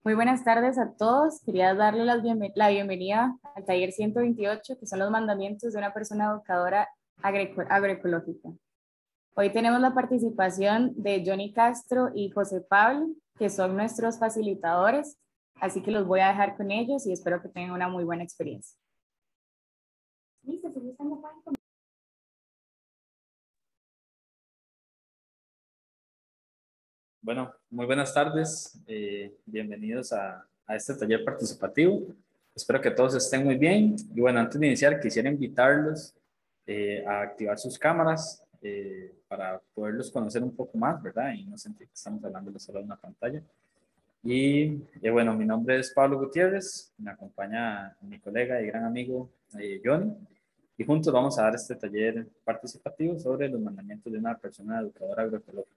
Muy buenas tardes a todos. Quería darle la bienvenida al taller 128, que son los mandamientos de una persona educadora agroecológica. Hoy tenemos la participación de Johnny Castro y José Pablo, que son nuestros facilitadores, así que los voy a dejar con ellos y espero que tengan una muy buena experiencia. Listo, si gustan, ya pueden comenzar. Bueno, muy buenas tardes. Bienvenidos a este taller participativo. Espero que todos estén muy bien. Y bueno, antes de iniciar, quisiera invitarlos a activar sus cámaras para poderlos conocer un poco más, ¿verdad? Y no sentir que estamos hablando solo de una pantalla. Y bueno, mi nombre es Pablo Gutiérrez. Me acompaña mi colega y gran amigo Johnny. Y juntos vamos a dar este taller participativo sobre los mandamientos de una persona educadora agroecológica.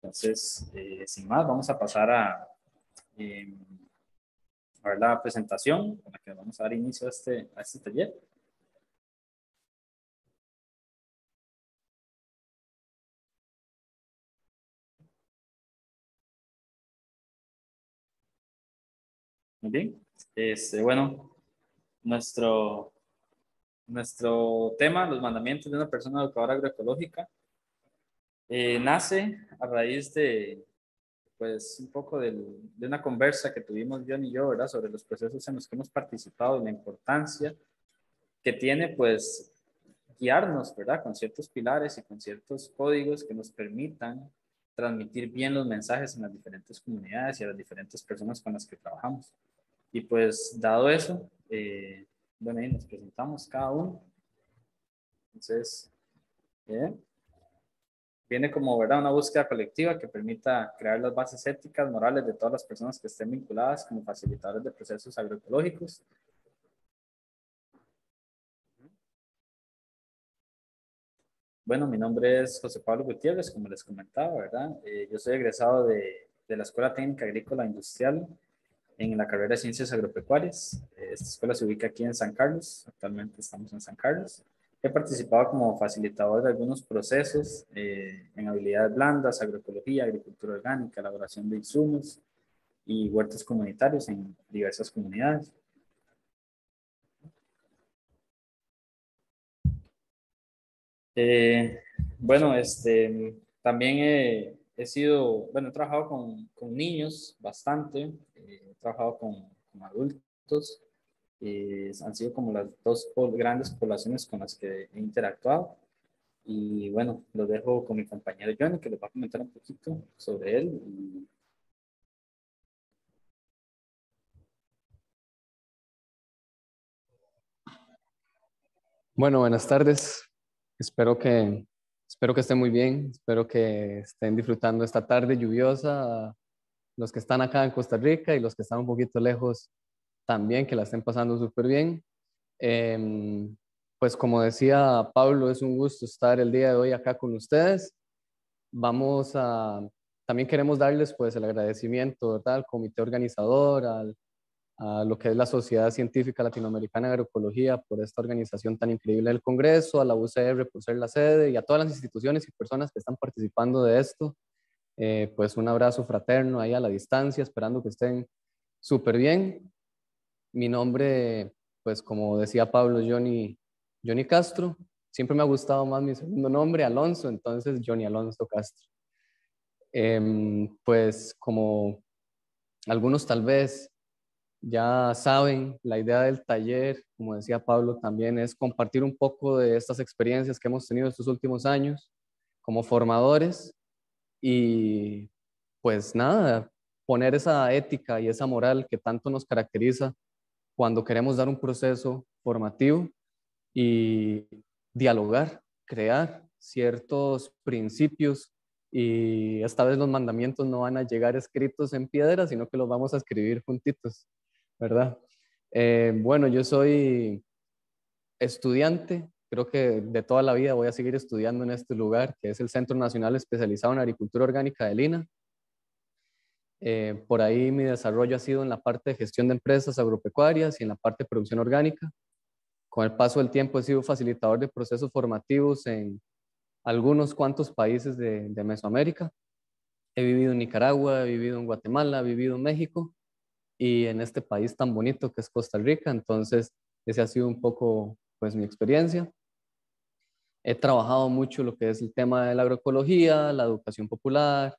Entonces, sin más, vamos a pasar eh, a ver la presentación con la que vamos a dar inicio a este taller. Muy bien. Bueno, nuestro, nuestro tema, los mandamientos de una persona educadora agroecológica, nace a raíz de, pues, un poco de una conversa que tuvimos John y yo, ¿verdad? Sobre los procesos en los que hemos participado y la importancia que tiene, pues, guiarnos, ¿verdad? Con ciertos pilares y con ciertos códigos que nos permitan transmitir bien los mensajes en las diferentes comunidades y a las diferentes personas con las que trabajamos. Y pues, dado eso, bueno, ahí nos presentamos cada uno. Entonces, eh, viene como, ¿verdad? Una búsqueda colectiva que permita crear las bases éticas, morales de todas las personas que estén vinculadas como facilitadores de procesos agroecológicos. Bueno, mi nombre es José Pablo Gutiérrez, como les comentaba, ¿verdad? Yo soy egresado de la Escuela Técnica Agrícola Industrial en la carrera de Ciencias Agropecuarias. Esta escuela se ubica aquí en San Carlos, actualmente estamos en San Carlos. He participado como facilitador de algunos procesos en habilidades blandas, agroecología, agricultura orgánica, elaboración de insumos y huertos comunitarios en diversas comunidades. Eh, bueno, también he sido, bueno, he trabajado con niños bastante, he trabajado con adultos, han sido como las dos grandes poblaciones con las que he interactuado. Y bueno, lo dejo con mi compañero Johnny, que les va a comentar un poquito sobre él. Bueno, buenas tardes. Espero que, espero que estén muy bien. Espero que estén disfrutando esta tarde lluviosa. Los que están acá en Costa Rica y los que están un poquito lejos también, que la estén pasando súper bien. Pues como decía Pablo, es un gusto estar el día de hoy acá con ustedes. Vamos a, también queremos darles pues el agradecimiento, ¿verdad? Al comité organizador, a lo que es la Sociedad Científica Latinoamericana de Agroecología por esta organización tan increíble del Congreso, a la UCR por ser la sede y a todas las instituciones y personas que están participando de esto. Pues un abrazo fraterno ahí a la distancia, esperando que estén súper bien. Mi nombre, pues como decía Pablo, Johnny Castro. Siempre me ha gustado más mi segundo nombre, Alonso, entonces Johnny Alonso Castro. Pues como algunos tal vez ya saben, la idea del taller, como decía Pablo, también es compartir un poco de estas experiencias que hemos tenido estos últimos años como formadores y pues nada, poner esa ética y esa moral que tanto nos caracteriza cuando queremos dar un proceso formativo y dialogar, crear ciertos principios y esta vez los mandamientos no van a llegar escritos en piedra, sino que los vamos a escribir juntitos, ¿verdad? Bueno, yo soy estudiante, creo que de toda la vida voy a seguir estudiando en este lugar, que es el Centro Nacional Especializado en Agricultura Orgánica de Lina. Por ahí mi desarrollo ha sido en la parte de gestión de empresas agropecuarias y en la parte de producción orgánica. Con el paso del tiempo he sido facilitador de procesos formativos en algunos cuantos países de Mesoamérica. He vivido en Nicaragua, he vivido en Guatemala, he vivido en México y en este país tan bonito que es Costa Rica. Entonces, ese ha sido un poco, pues, mi experiencia. He trabajado mucho lo que es el tema de la agroecología, la educación popular,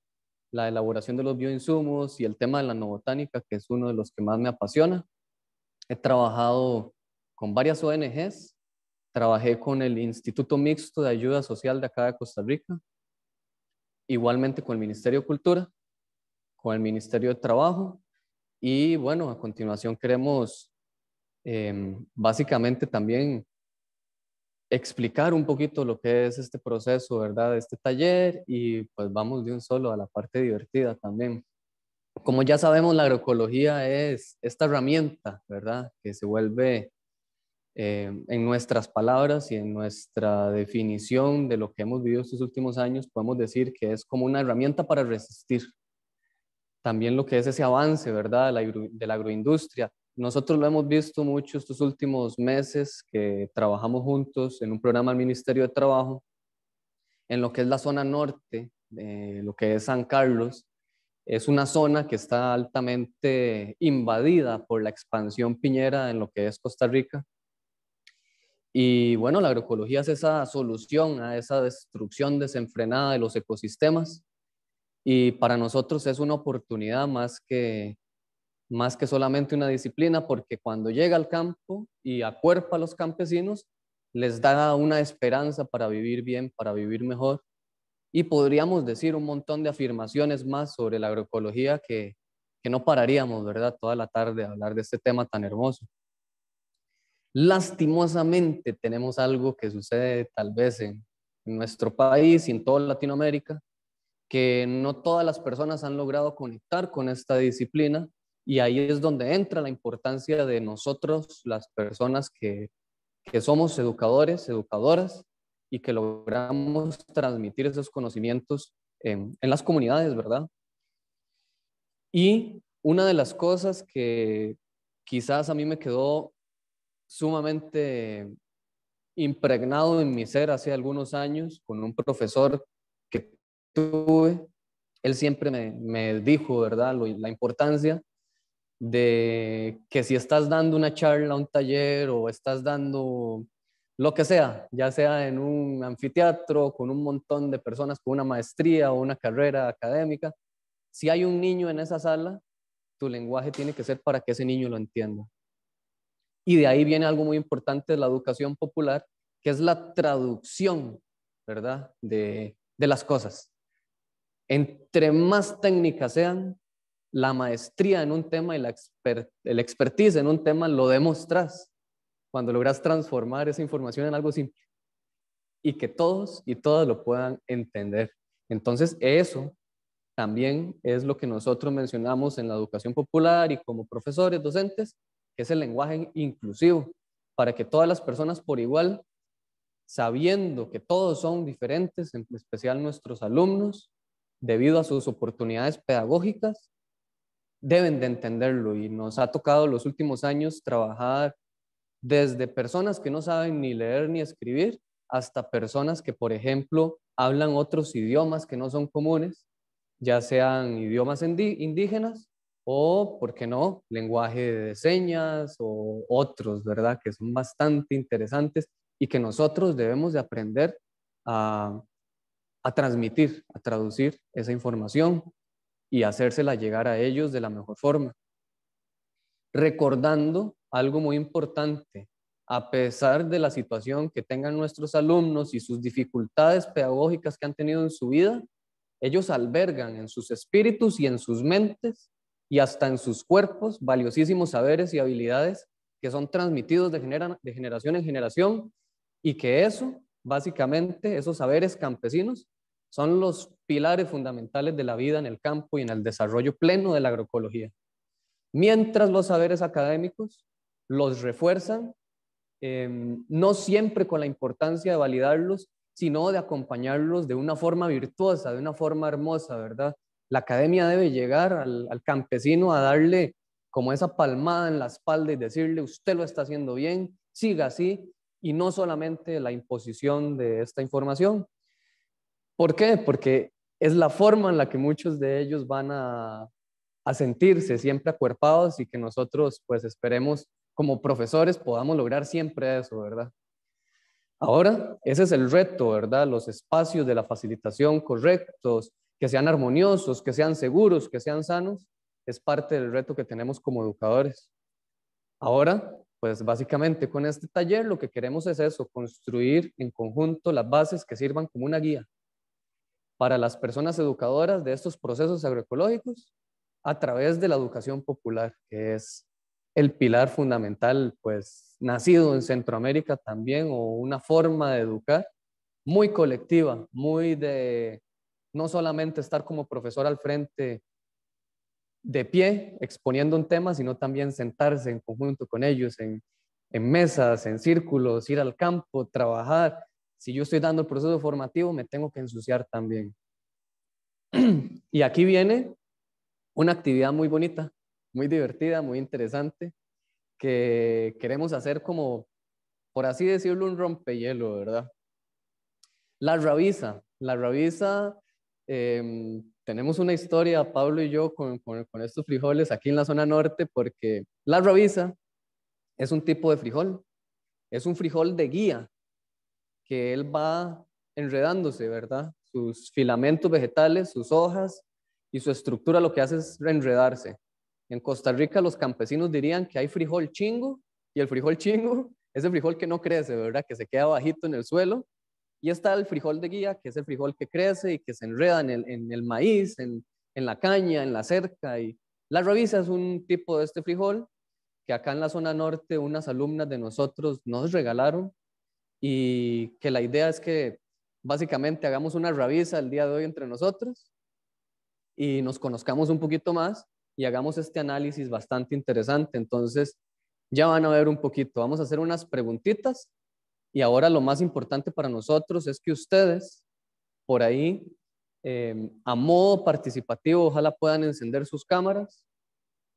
la elaboración de los bioinsumos y el tema de la novobotánica, que es uno de los que más me apasiona. He trabajado con varias ONGs, trabajé con el Instituto Mixto de Ayuda Social de acá de Costa Rica, igualmente con el Ministerio de Cultura, con el Ministerio de Trabajo, y bueno, a continuación queremos básicamente también explicar un poquito lo que es este proceso, ¿verdad? De este taller, y pues vamos de un solo a la parte divertida también. Como ya sabemos, la agroecología es esta herramienta, ¿verdad? Que se vuelve, en nuestras palabras y en nuestra definición de lo que hemos vivido estos últimos años, podemos decir que es como una herramienta para resistir. También lo que es ese avance, ¿verdad? De la agroindustria. Nosotros lo hemos visto mucho estos últimos meses que trabajamos juntos en un programa del Ministerio de Trabajo, en lo que es la zona norte, lo que es San Carlos. Es una zona que está altamente invadida por la expansión piñera en lo que es Costa Rica. Y bueno, la agroecología es esa solución a esa destrucción desenfrenada de los ecosistemas. Y para nosotros es una oportunidad más que solamente una disciplina, porque cuando llega al campo y acuerpa a los campesinos, les da una esperanza para vivir bien, para vivir mejor. Y podríamos decir un montón de afirmaciones más sobre la agroecología que no pararíamos, ¿verdad? Toda la tarde a hablar de este tema tan hermoso. Lastimosamente tenemos algo que sucede tal vez en nuestro país y en toda Latinoamérica, que no todas las personas han logrado conectar con esta disciplina, y ahí es donde entra la importancia de nosotros, las personas que somos educadores, educadoras, y que logramos transmitir esos conocimientos en las comunidades, ¿verdad? Y una de las cosas que quizás a mí me quedó sumamente impregnado en mi ser hace algunos años con un profesor que tuve, él siempre me dijo, ¿verdad?, la importancia de que si estás dando una charla, un taller, o estás dando lo que sea, ya sea en un anfiteatro con un montón de personas con una maestría o una carrera académica, si hay un niño en esa sala, tu lenguaje tiene que ser para que ese niño lo entienda. Y de ahí viene algo muy importante de la educación popular, que es la traducción, ¿verdad?, de las cosas. Entre más técnicas sean, la maestría en un tema y el expertise en un tema lo demostras cuando logras transformar esa información en algo simple y que todos y todas lo puedan entender. Entonces, eso también es lo que nosotros mencionamos en la educación popular y como profesores, docentes, que es el lenguaje inclusivo, para que todas las personas por igual, sabiendo que todos son diferentes, en especial nuestros alumnos, debido a sus oportunidades pedagógicas, deben de entenderlo. Y nos ha tocado los últimos años trabajar desde personas que no saben ni leer ni escribir hasta personas que, por ejemplo, hablan otros idiomas que no son comunes, ya sean idiomas indígenas o, ¿por qué no?, lenguaje de señas o otros, ¿verdad?, que son bastante interesantes y que nosotros debemos de aprender a transmitir, a traducir esa información y hacérsela llegar a ellos de la mejor forma. Recordando algo muy importante: a pesar de la situación que tengan nuestros alumnos y sus dificultades pedagógicas que han tenido en su vida, ellos albergan en sus espíritus y en sus mentes y hasta en sus cuerpos valiosísimos saberes y habilidades que son transmitidos de generación en generación, y que eso, básicamente, esos saberes campesinos son los pilares fundamentales de la vida en el campo y en el desarrollo pleno de la agroecología. Mientras los saberes académicos los refuerzan, no siempre con la importancia de validarlos, sino de acompañarlos de una forma virtuosa, de una forma hermosa, ¿verdad? La academia debe llegar al campesino a darle como esa palmada en la espalda y decirle: usted lo está haciendo bien, siga así, y no solamente la imposición de esta información. ¿Por qué? Porque es la forma en la que muchos de ellos van a a sentirse siempre acuerpados y que nosotros pues esperemos como profesores podamos lograr siempre eso, ¿verdad? Ahora, ese es el reto, ¿verdad? Los espacios de la facilitación correctos, que sean armoniosos, que sean seguros, que sean sanos, es parte del reto que tenemos como educadores. Ahora, pues básicamente con este taller lo que queremos es eso, construir en conjunto las bases que sirvan como una guía para las personas educadoras de estos procesos agroecológicos a través de la educación popular, que es el pilar fundamental, pues nacido en Centroamérica también, o una forma de educar muy colectiva, muy de no solamente estar como profesor al frente de pie exponiendo un tema, sino también sentarse en conjunto con ellos, en mesas, en círculos, ir al campo, trabajar. Si yo estoy dando el proceso formativo, me tengo que ensuciar también. Y aquí viene una actividad muy bonita, muy divertida, muy interesante, que queremos hacer como, por así decirlo, un rompehielo, ¿verdad? La rabiza. La rabiza, tenemos una historia, Pablo y yo, con estos frijoles aquí en la zona norte, porque la rabiza es un tipo de frijol, es un frijol de guía, que él va enredándose, ¿verdad? Sus filamentos vegetales, sus hojas y su estructura lo que hace es enredarse. En Costa Rica los campesinos dirían que hay frijol chingo, y el frijol chingo es el frijol que no crece, ¿verdad? Que se queda bajito en el suelo. Y está el frijol de guía, que es el frijol que crece y que se enreda en el maíz, en la caña, en la cerca. Y la rabiza es un tipo de este frijol que acá en la zona norte unas alumnas de nosotros nos regalaron, y que la idea es que básicamente hagamos una rabiza el día de hoy entre nosotros y nos conozcamos un poquito más y hagamos este análisis bastante interesante. Entonces, ya van a ver un poquito. Vamos a hacer unas preguntitas y ahora lo más importante para nosotros es que ustedes por ahí, a modo participativo, ojalá puedan encender sus cámaras.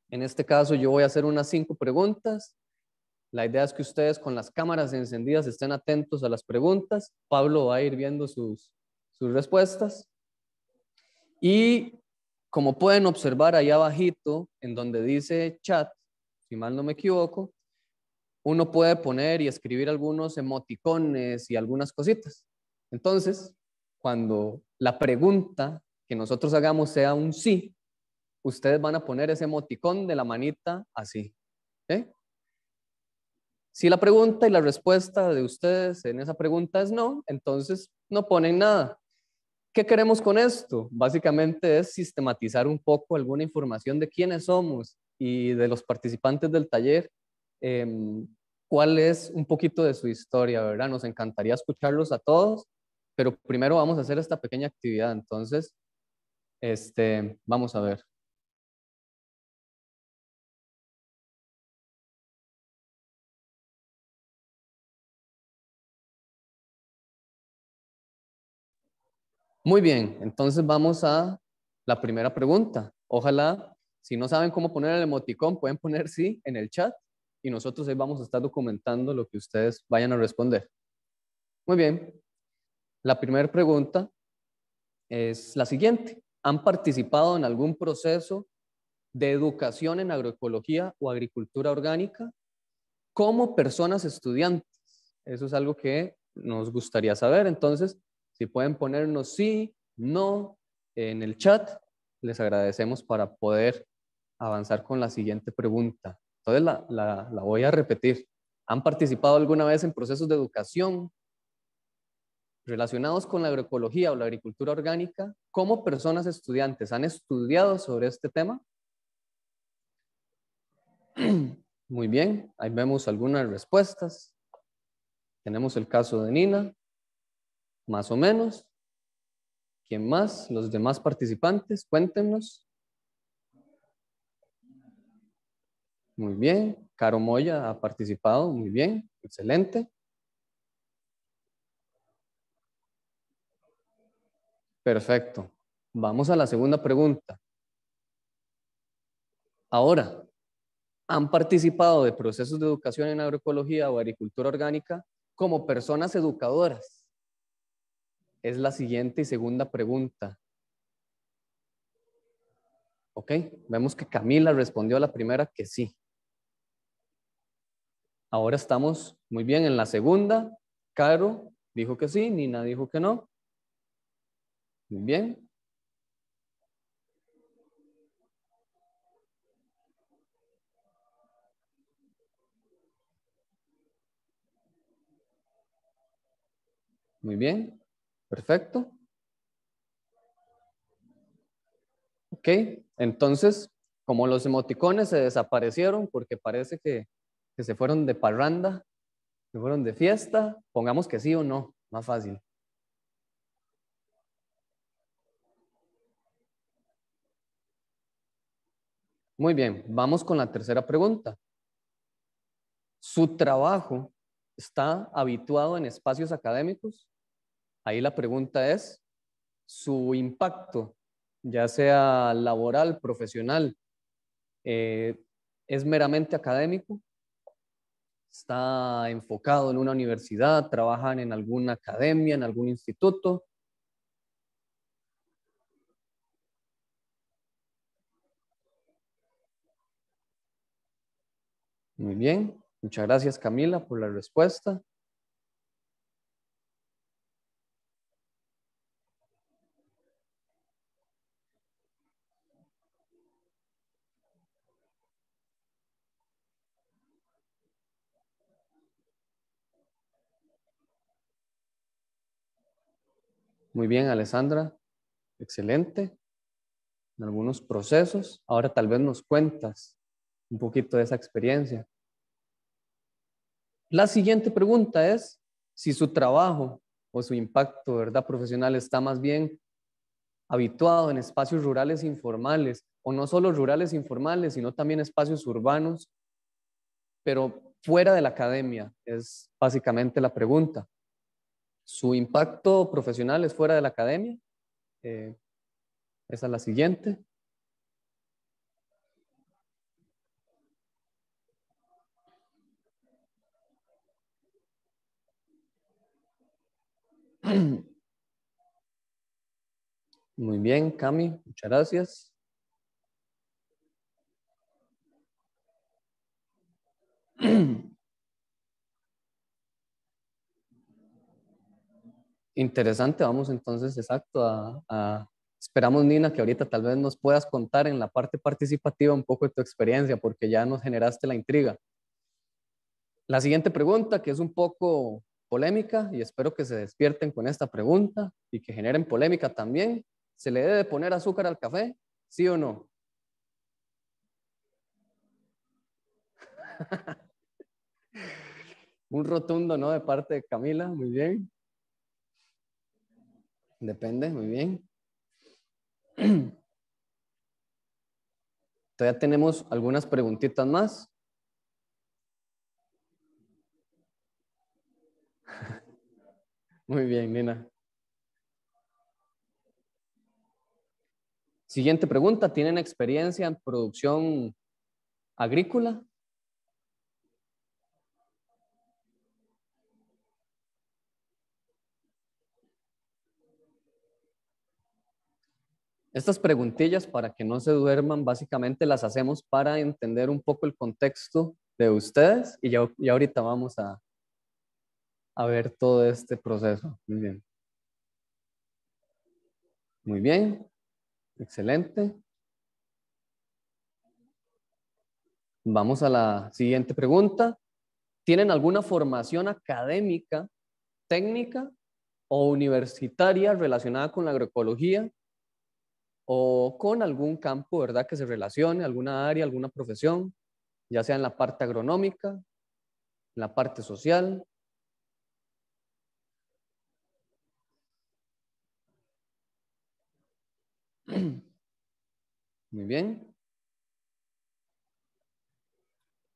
En este caso, yo voy a hacer unas 5 preguntas. La idea es que ustedes con las cámaras encendidas estén atentos a las preguntas. Pablo va a ir viendo sus respuestas. Y como pueden observar ahí abajito, en donde dice chat, si mal no me equivoco, uno puede poner y escribir algunos emoticones y algunas cositas. Entonces, cuando la pregunta que nosotros hagamos sea un sí, ustedes van a poner ese emoticón de la manita así. ¿Okay? Si la pregunta y la respuesta de ustedes en esa pregunta es no, entonces no ponen nada. ¿Qué queremos con esto? Básicamente es sistematizar un poco alguna información de quiénes somos y de los participantes del taller, cuál es un poquito de su historia, ¿verdad? Nos encantaría escucharlos a todos, pero primero vamos a hacer esta pequeña actividad. Entonces, vamos a ver. Muy bien, entonces vamos a la primera pregunta. Ojalá, si no saben cómo poner el emoticón, pueden poner sí en el chat y nosotros ahí vamos a estar documentando lo que ustedes vayan a responder. Muy bien, la primera pregunta es la siguiente. ¿Han participado en algún proceso de educación en agroecología o agricultura orgánica como personas estudiantes? Eso es algo que nos gustaría saber. Entonces, si pueden ponernos sí, no en el chat, les agradecemos para poder avanzar con la siguiente pregunta. Entonces, la voy a repetir. ¿Han participado alguna vez en procesos de educación relacionados con la agroecología o la agricultura orgánica como personas estudiantes? ¿Han estudiado sobre este tema? Muy bien, ahí vemos algunas respuestas. Tenemos el caso de Nina, más o menos. ¿Quién más? Los demás participantes, cuéntenos. Muy bien. Caro Moya ha participado, muy bien, excelente. Perfecto. Vamos a la segunda pregunta. Ahora, ¿han participado de procesos de educación en agroecología o agricultura orgánica como personas educadoras? Es la siguiente y segunda pregunta. Ok, vemos que Camila respondió a la primera que sí. Ahora estamos muy bien en la segunda. Caro dijo que sí, Nina dijo que no. Muy bien. Muy bien. Perfecto. Ok, entonces, como los emoticones se desaparecieron porque parece que se fueron de parranda, se fueron de fiesta, pongamos que sí o no, más fácil. Muy bien, vamos con la tercera pregunta. ¿Su trabajo está habituado en espacios académicos? Ahí la pregunta es, ¿su impacto, ya sea laboral, profesional, eh, es meramente académico? ¿Está enfocado en una universidad? ¿Trabajan en alguna academia, en algún instituto? Muy bien, muchas gracias Camila por la respuesta. Muy bien, Alessandra, excelente. En algunos procesos. Ahora tal vez nos cuentas un poquito de esa experiencia. La siguiente pregunta es si su trabajo o su impacto, ¿verdad?, profesional está más bien habituado en espacios rurales informales, o no solo rurales informales, sino también espacios urbanos, pero fuera de la academia, es básicamente la pregunta. ¿Su impacto profesional es fuera de la academia? Esa es la siguiente. Muy bien, Cami, muchas gracias. Interesante, vamos entonces exacto esperamos Nina que ahorita tal vez nos puedas contar en la parte participativa un poco de tu experiencia porque ya nos generaste la intriga. La siguiente pregunta, que es un poco polémica y espero que se despierten con esta pregunta y que generen polémica también. ¿Se le debe poner azúcar al café? ¿Sí o no? Un rotundo no de parte de Camila, muy bien. Depende, muy bien. Todavía tenemos algunas preguntitas más. Muy bien, Nina. Siguiente pregunta, ¿tienen experiencia en producción agrícola? Estas preguntillas, para que no se duerman, básicamente las hacemos para entender un poco el contexto de ustedes y ya ahorita vamos a ver todo este proceso. Muy bien. Muy bien, excelente. Vamos a la siguiente pregunta. ¿Tienen alguna formación académica, técnica o universitaria relacionada con la agroecología o con algún campo, ¿verdad?, que se relacione, alguna área, alguna profesión, ya sea en la parte agronómica, en la parte social? Muy bien.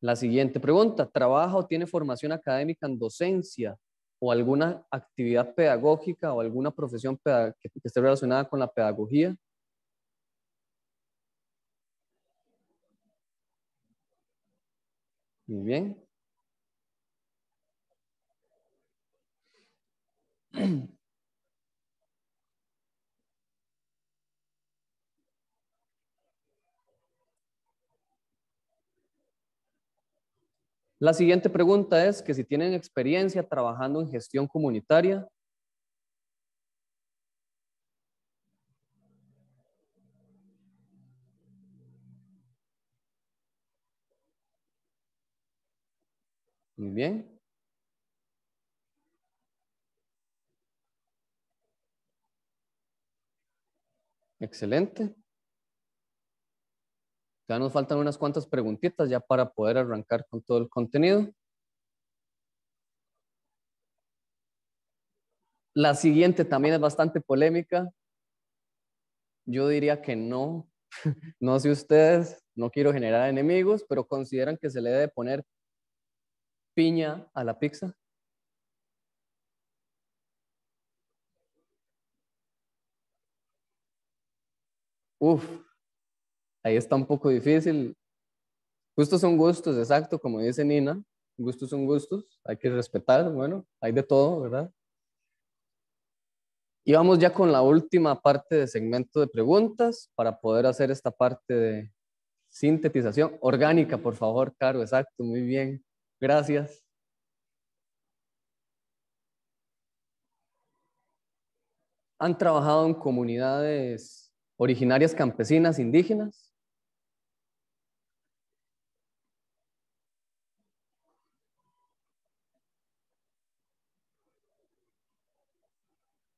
La siguiente pregunta, ¿trabaja o tiene formación académica en docencia o alguna actividad pedagógica o alguna profesión que esté relacionada con la pedagogía? Muy bien. La siguiente pregunta es que si tienen experiencia trabajando en gestión comunitaria. Muy bien. Excelente. Ya nos faltan unas cuantas preguntitas ya para poder arrancar con todo el contenido. La siguiente también es bastante polémica. Yo diría que no. No sé ustedes, no quiero generar enemigos, pero consideran que se le debe poner piña a la pizza. Uf, ahí está un poco difícil. Gustos son gustos, exacto, como dice Nina. Gustos son gustos, hay que respetar, bueno, hay de todo, ¿verdad? Y vamos ya con la última parte de segmento de preguntas para poder hacer esta parte de sintetización orgánica, por favor, Caro, exacto, muy bien, gracias. ¿Han trabajado en comunidades originarias campesinas, indígenas?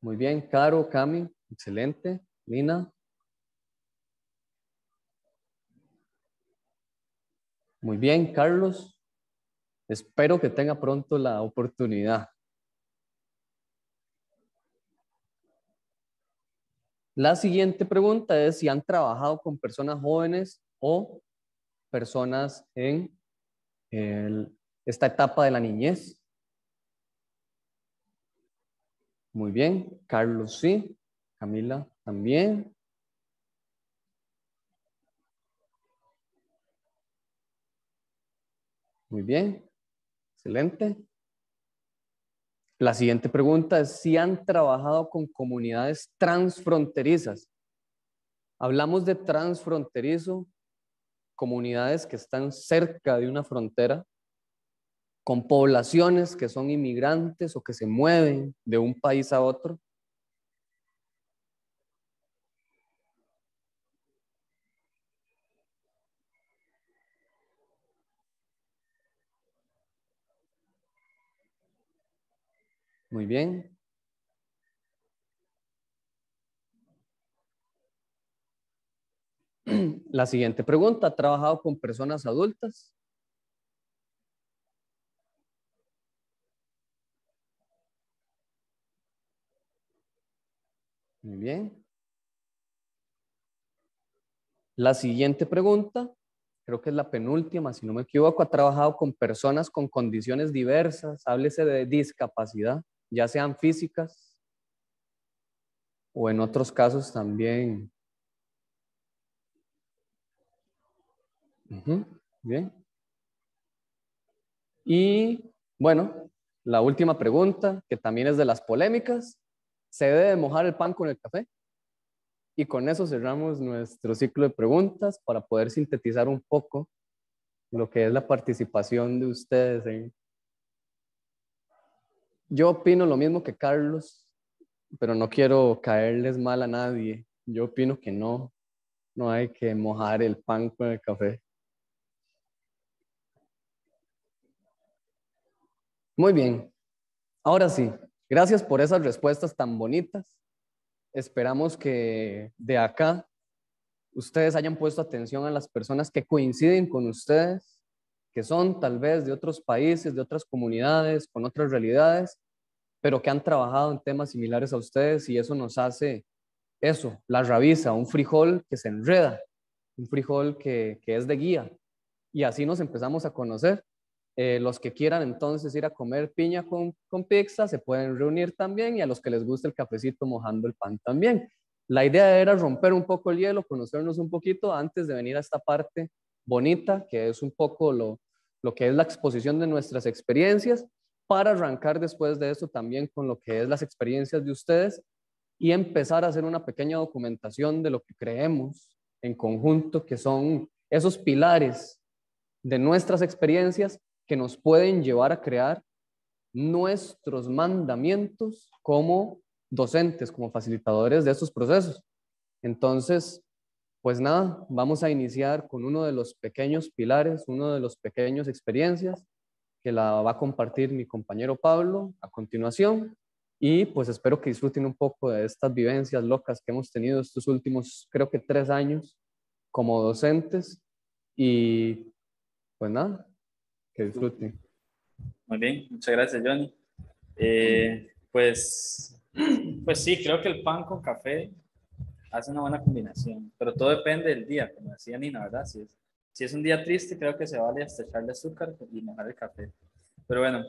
Muy bien, Caro, Cami, excelente. Lina. Muy bien, Carlos. Espero que tenga pronto la oportunidad. La siguiente pregunta es si han trabajado con personas jóvenes o personas en esta etapa de la niñez. Muy bien, Carlos sí, Camila también. Muy bien, excelente. La siguiente pregunta es si han trabajado con comunidades transfronterizas. Hablamos de transfronterizo, comunidades que están cerca de una frontera, con poblaciones que son inmigrantes o que se mueven de un país a otro. Muy bien. La siguiente pregunta, ¿ha trabajado con personas adultas? Muy bien. La siguiente pregunta, creo que es la penúltima, si no me equivoco, ¿ha trabajado con personas con condiciones diversas? Háblese de discapacidad, ya sean físicas o en otros casos también. Bien. Y bueno, la última pregunta, que también es de las polémicas, ¿se debe mojar el pan con el café? Y con eso cerramos nuestro ciclo de preguntas para poder sintetizar un poco lo que es la participación de ustedes. Yo opino lo mismo que Carlos, pero no quiero caerles mal a nadie. Yo opino que no, no hay que mojar el pan con el café. Muy bien, ahora sí, gracias por esas respuestas tan bonitas. Esperamos que de acá ustedes hayan puesto atención a las personas que coinciden con ustedes, que son tal vez de otros países, de otras comunidades, con otras realidades, pero que han trabajado en temas similares a ustedes y eso nos hace eso, la rabiza, un frijol que se enreda, un frijol que es de guía. Y así nos empezamos a conocer. Los que quieran entonces ir a comer piña con pizza se pueden reunir también y a los que les gusta el cafecito mojando el pan también. La idea era romper un poco el hielo, conocernos un poquito antes de venir a esta parte bonita, que es un poco lo que es la exposición de nuestras experiencias, para arrancar después de eso también con lo que es las experiencias de ustedes y empezar a hacer una pequeña documentación de lo que creemos en conjunto, que son esos pilares de nuestras experiencias que nos pueden llevar a crear nuestros mandamientos como docentes, como facilitadores de estos procesos. Entonces, pues nada, vamos a iniciar con uno de los pequeños pilares, uno de los pequeños experiencias que la va a compartir mi compañero Pablo a continuación. Y pues espero que disfruten un poco de estas vivencias locas que hemos tenido estos últimos, creo que 3 años como docentes. Y pues nada, que disfruten. Muy bien, muchas gracias, Johnny. Pues sí, creo que el pan con café hace una buena combinación, pero todo depende del día, como decía Nina, ¿verdad? Si es un día triste, creo que se vale hasta echarle azúcar y mojar el café. Pero bueno,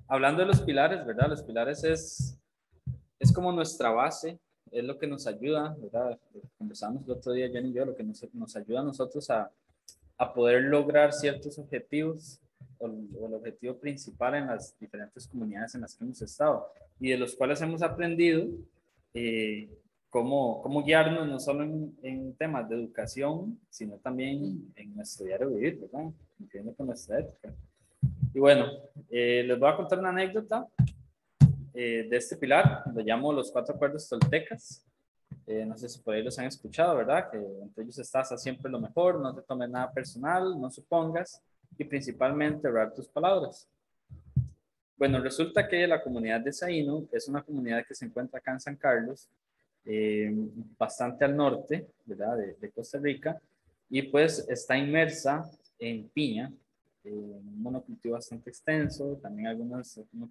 hablando de los pilares, ¿verdad? Los pilares es como nuestra base, es lo que nos ayuda, ¿verdad? Conversamos el otro día, Jenny y yo, lo que nos ayuda a nosotros a poder lograr ciertos objetivos o el objetivo principal en las diferentes comunidades en las que hemos estado y de los cuales hemos aprendido cómo guiarnos no solo en temas de educación, sino también en nuestro diario vivir, ¿verdad? Incluyendo con nuestra ética. Y bueno, les voy a contar una anécdota de este pilar, lo llamo los 4 acuerdos toltecas. No sé si por ahí los han escuchado, ¿verdad? Que entre ellos estás a siempre lo mejor, no te tomes nada personal, no supongas y principalmente honrar tus palabras. Bueno, resulta que la comunidad de Saíno es una comunidad que se encuentra acá en San Carlos, bastante al norte, ¿verdad? De Costa Rica, y pues está inmersa en piña, un monocultivo bastante extenso, también alguno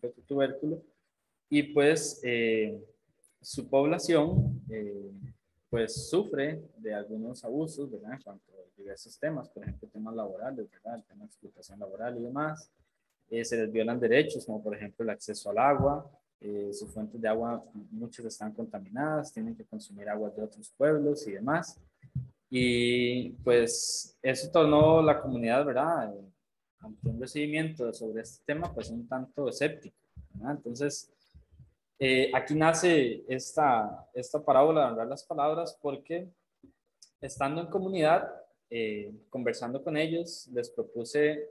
que otro tubérculo, y pues su población pues sufre de algunos abusos, ¿verdad? En cuanto a diversos temas, por ejemplo, temas laborales, ¿verdad? El tema de explotación laboral y demás. Se les violan derechos, como por ejemplo el acceso al agua. Sus fuentes de agua, muchas están contaminadas, tienen que consumir agua de otros pueblos y demás. Y pues eso tornó la comunidad, ¿verdad? Ante un recibimiento sobre este tema, pues un tanto escéptico, ¿verdad? Entonces, aquí nace esta parábola de honrar las palabras porque estando en comunidad, conversando con ellos, les propuse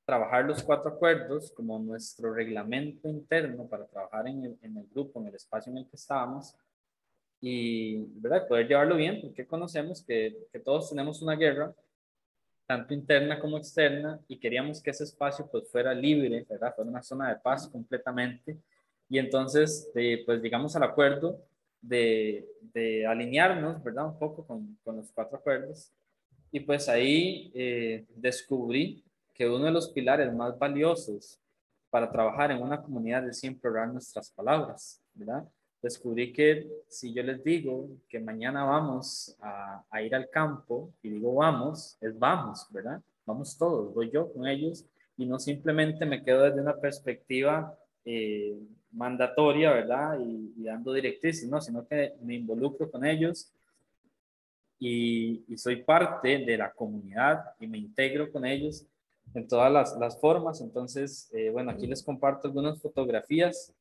trabajar los 4 acuerdos como nuestro reglamento interno para trabajar en el grupo, en el espacio en el que estábamos y, ¿verdad?, poder llevarlo bien porque conocemos que todos tenemos una guerra, tanto interna como externa, y queríamos que ese espacio pues fuera libre, ¿verdad?, fuera una zona de paz completamente. Y entonces, pues llegamos al acuerdo de alinearnos, ¿verdad?, un poco con los 4 acuerdos. Y pues ahí descubrí que uno de los pilares más valiosos para trabajar en una comunidad es siempre honrar nuestras palabras, ¿verdad? Descubrí que si yo les digo que mañana vamos a ir al campo y digo vamos, es vamos, ¿verdad? Vamos todos, voy yo con ellos y no simplemente me quedo desde una perspectiva mandatoria, ¿verdad? Y dando directrices, ¿no? Sino que me involucro con ellos y soy parte de la comunidad y me integro con ellos en todas las formas. Entonces, bueno, aquí les comparto algunas fotografías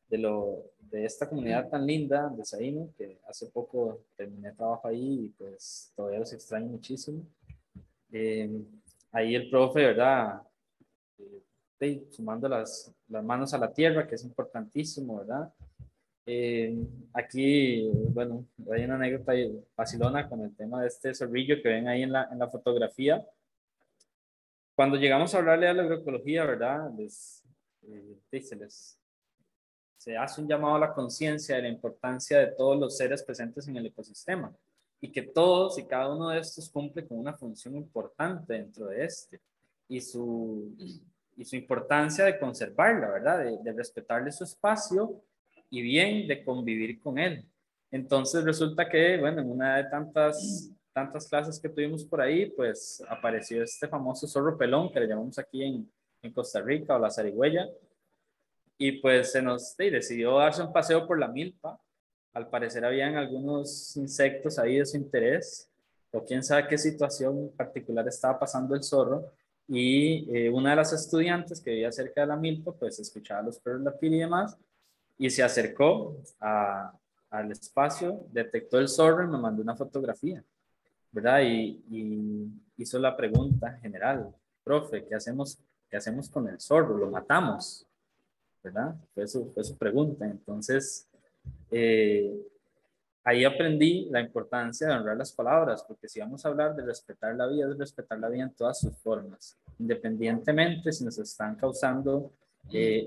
de esta comunidad tan linda de Saíno, que hace poco terminé trabajo ahí y pues todavía los extraño muchísimo. Ahí el profe, ¿verdad? Sumando las manos a la tierra, que es importantísimo, ¿verdad? Aquí, bueno, hay una anécdota vacilona con el tema de este zorrillo que ven ahí en la fotografía. Cuando llegamos a hablarle a la agroecología, ¿verdad? Se hace un llamado a la conciencia de la importancia de todos los seres presentes en el ecosistema y que todos y cada uno de estos cumple con una función importante dentro de este y su importancia de conservarla, ¿verdad? De respetarle su espacio y bien de convivir con él. Entonces resulta que, bueno, en una de tantas clases que tuvimos por ahí, pues apareció este famoso zorro pelón que le llamamos aquí en Costa Rica o la zarigüeya. Y pues decidió darse un paseo por la milpa. Al parecer habían algunos insectos ahí de su interés, o quién sabe qué situación particular estaba pasando el zorro. Y una de las estudiantes que vivía cerca de la milpa, pues escuchaba los perros latir y demás, y se acercó al espacio, detectó el zorro y me mandó una fotografía, ¿verdad? Y hizo la pregunta general: profe, qué hacemos con el zorro? ¿Lo matamos? ¿Verdad? Fue su pregunta. Entonces, ahí aprendí la importancia de honrar las palabras, porque si vamos a hablar de respetar la vida, es respetar la vida en todas sus formas, independientemente si nos están causando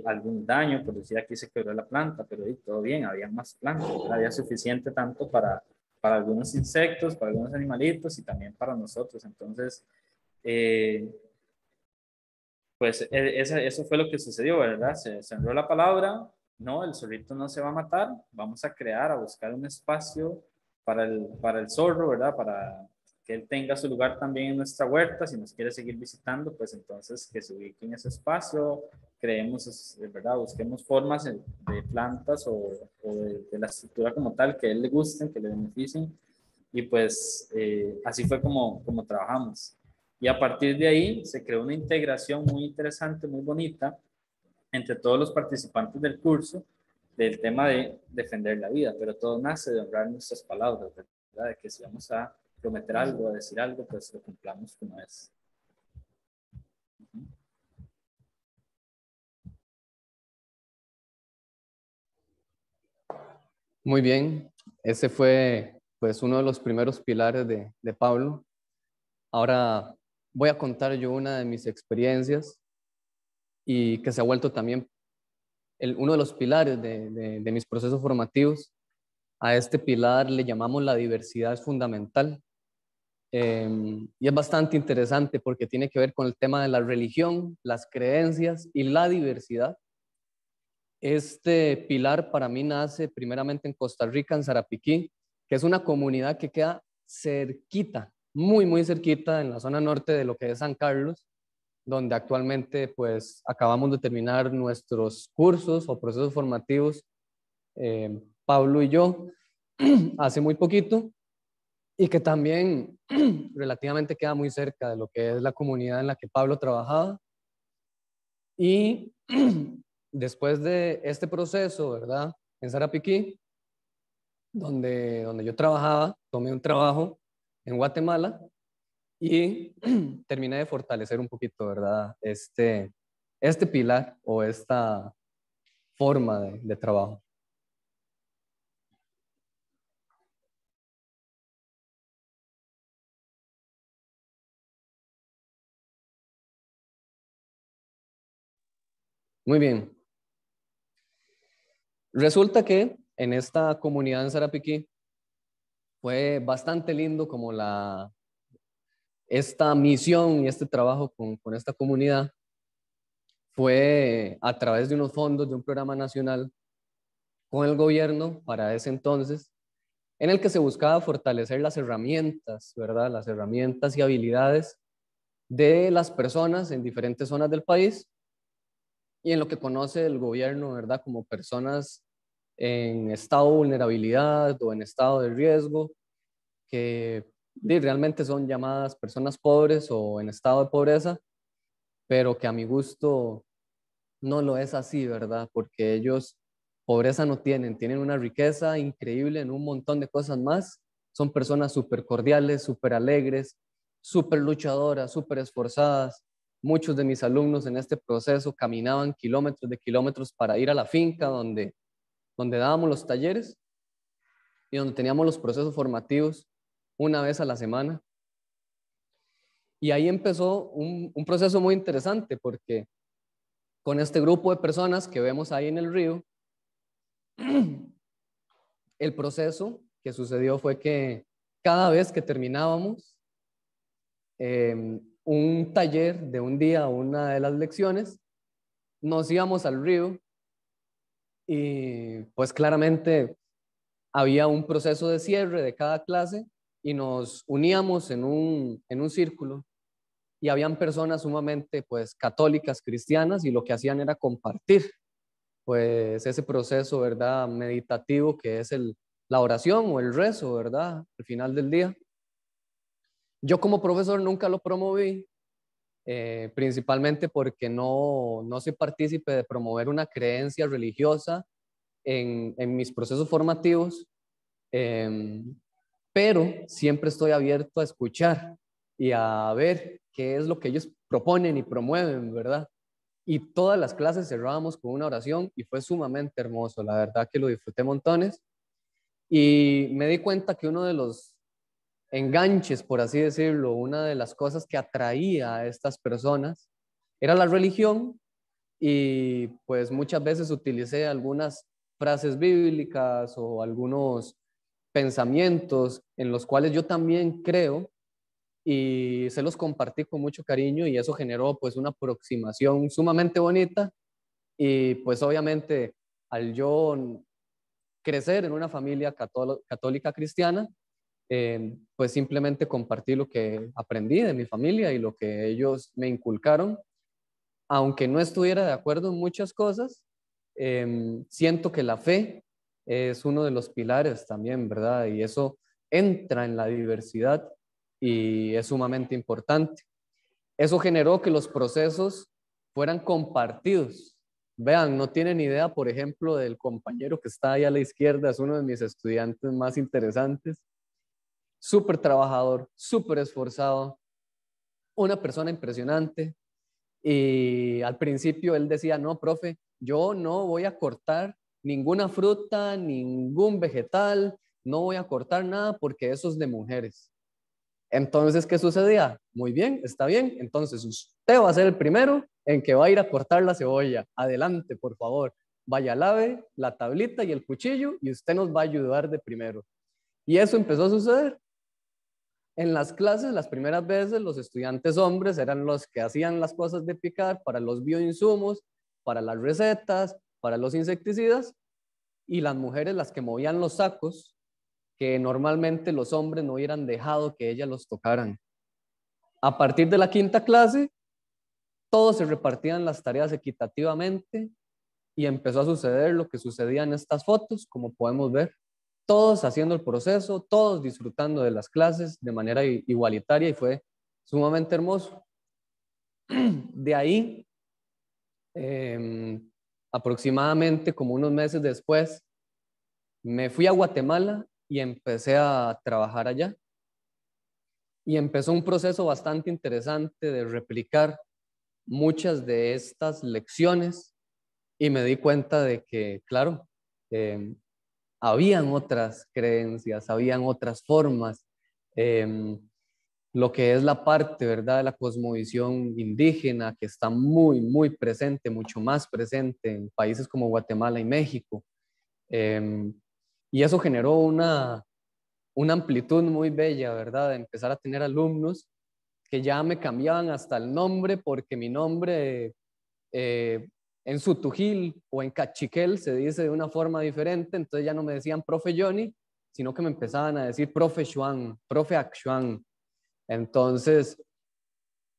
algún daño. Por decir, aquí se quebró la planta, pero todo bien, había más plantas, ¿verdad? Había suficiente tanto para algunos insectos, para algunos animalitos y también para nosotros. Entonces, eh, pues eso fue lo que sucedió, ¿verdad? Se honró la palabra. No, el zorrito no se va a matar, vamos a crear, a buscar un espacio para el zorro, ¿verdad? Para que él tenga su lugar también en nuestra huerta. Si nos quiere seguir visitando, pues entonces que se ubique en ese espacio, creemos, ¿verdad? Busquemos formas de plantas o de la estructura como tal que a él le gusten, que le beneficien. Y pues así fue como trabajamos. Y a partir de ahí se creó una integración muy interesante, muy bonita, entre todos los participantes del curso, del tema de defender la vida, pero todo nace de honrar nuestras palabras, ¿verdad? De que si vamos a prometer algo, a decir algo, pues lo cumplamos como es. Muy bien, ese fue pues uno de los primeros pilares de Pablo. Ahora voy a contar yo una de mis experiencias y que se ha vuelto también uno de los pilares de mis procesos formativos. A este pilar le llamamos la diversidad es fundamental. Y es bastante interesante porque tiene que ver con el tema de la religión, las creencias y la diversidad. Este pilar para mí nace primeramente en Costa Rica, en Sarapiquí, que es una comunidad que queda cerquita, muy cerquita en la zona norte de lo que es San Carlos, donde actualmente pues acabamos de terminar nuestros cursos o procesos formativos, Pablo y yo, hace muy poquito, y que también relativamente queda muy cerca de lo que es la comunidad en la que Pablo trabajaba. Y después de este proceso, ¿verdad? En Sarapiquí, donde yo trabajaba, tomé un trabajo en Guatemala y terminé de fortalecer un poquito, ¿verdad? Este pilar o esta forma de trabajo. Muy bien. Resulta que en esta comunidad en Sarapiquí fue bastante lindo como esta misión y este trabajo con esta comunidad fue a través de unos fondos de un programa nacional con el gobierno para ese entonces, en el que se buscaba fortalecer las herramientas, ¿verdad? Las herramientas y habilidades de las personas en diferentes zonas del país y en lo que conoce el gobierno, ¿verdad? Como personas en estado de vulnerabilidad o en estado de riesgo, que realmente son llamadas personas pobres o en estado de pobreza, pero que a mi gusto no lo es así, ¿verdad? Porque ellos pobreza no tienen una riqueza increíble en un montón de cosas más. Son personas súper cordiales, súper alegres, súper luchadoras, súper esforzadas. Muchos de mis alumnos en este proceso caminaban kilómetros de kilómetros para ir a la finca donde dábamos los talleres y donde teníamos los procesos formativos una vez a la semana. Y ahí empezó un proceso muy interesante porque con este grupo de personas que vemos ahí en el río, el proceso que sucedió fue que cada vez que terminábamos un taller de un día, una de las lecciones, nos íbamos al río y pues claramente había un proceso de cierre de cada clase y nos uníamos en un círculo y habían personas sumamente pues católicas, cristianas, y lo que hacían era compartir pues ese proceso, ¿verdad? Meditativo que es la oración o el rezo, ¿verdad? Al final del día. Yo como profesor nunca lo promoví, principalmente porque no soy partícipe de promover una creencia religiosa en mis procesos formativos, pero siempre estoy abierto a escuchar y a ver qué es lo que ellos proponen y promueven, ¿verdad? Y todas las clases cerrábamos con una oración y fue sumamente hermoso, la verdad que lo disfruté montones. Y me di cuenta que uno de los enganches, por así decirlo, una de las cosas que atraía a estas personas era la religión, y pues muchas veces utilicé algunas frases bíblicas o algunos pensamientos en los cuales yo también creo, y se los compartí con mucho cariño, y eso generó pues una aproximación sumamente bonita. Y pues obviamente al yo crecer en una familia católica cristiana, pues simplemente compartí lo que aprendí de mi familia y lo que ellos me inculcaron. Aunque no estuviera de acuerdo en muchas cosas, siento que la fe es uno de los pilares también, ¿verdad? Y eso entra en la diversidad y es sumamente importante. Eso generó que los procesos fueran compartidos. Vean, no tienen idea, por ejemplo, del compañero que está ahí a la izquierda, es uno de mis estudiantes más interesantes, súper trabajador, súper esforzado, una persona impresionante. Y al principio él decía, no, profe, yo no voy a cortar ninguna fruta, ningún vegetal, no voy a cortar nada porque eso es de mujeres. Entonces, ¿qué sucedía? Muy bien, está bien. Entonces, usted va a ser el primero en que va a ir a cortar la cebolla. Adelante, por favor. Vaya, lave la tablita y el cuchillo y usted nos va a ayudar de primero. Y eso empezó a suceder. En las clases, las primeras veces, los estudiantes hombres eran los que hacían las cosas de picar para los bioinsumos, para las recetas, para los insecticidas, y las mujeres las que movían los sacos, que normalmente los hombres no hubieran dejado que ellas los tocaran. A partir de la quinta clase, todos se repartían las tareas equitativamente y empezó a suceder lo que sucedía en estas fotos, como podemos ver. Todos haciendo el proceso, todos disfrutando de las clases de manera igualitaria, y fue sumamente hermoso. De ahí, aproximadamente como unos meses después, me fui a Guatemala y empecé a trabajar allá. Y empezó un proceso bastante interesante de replicar muchas de estas lecciones, y me di cuenta de que, claro, habían otras creencias, habían otras formas, eh, lo que es la parte, ¿verdad?, de la cosmovisión indígena, que está muy, muy presente, mucho más presente en países como Guatemala y México. Eh, y eso generó una amplitud muy bella, ¿verdad?, de empezar a tener alumnos que ya me cambiaban hasta el nombre, porque mi nombre en Sutujil o en Cachiquel se dice de una forma diferente, entonces ya no me decían profe Johnny, sino que me empezaban a decir profe Xuan, profe Axuan. Entonces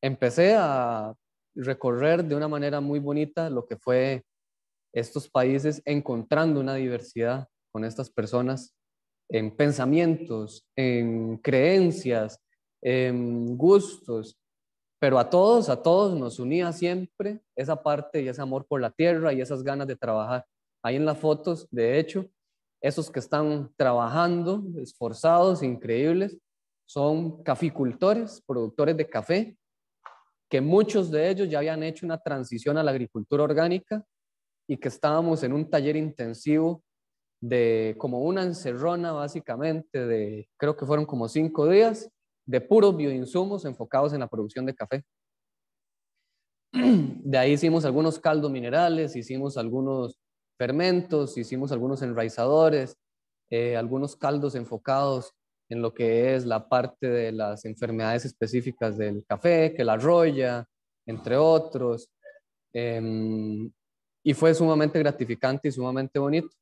empecé a recorrer de una manera muy bonita lo que fue estos países, encontrando una diversidad con estas personas en pensamientos, en creencias, en gustos, pero a todos nos unía siempre esa parte y ese amor por la tierra y esas ganas de trabajar. Ahí en las fotos, de hecho, esos que están trabajando, esforzados, increíbles, son caficultores, productores de café, que muchos de ellos ya habían hecho una transición a la agricultura orgánica, y que estábamos en un taller intensivo de como una encerrona básicamente de, creo que fueron como 5 días, de puros bioinsumos enfocados en la producción de café. De ahí hicimos algunos caldos minerales, hicimos algunos fermentos, hicimos algunos enraizadores, algunos caldos enfocados en lo que es la parte de las enfermedades específicas del café, que la roya, entre otros. Y fue sumamente gratificante y sumamente bonito.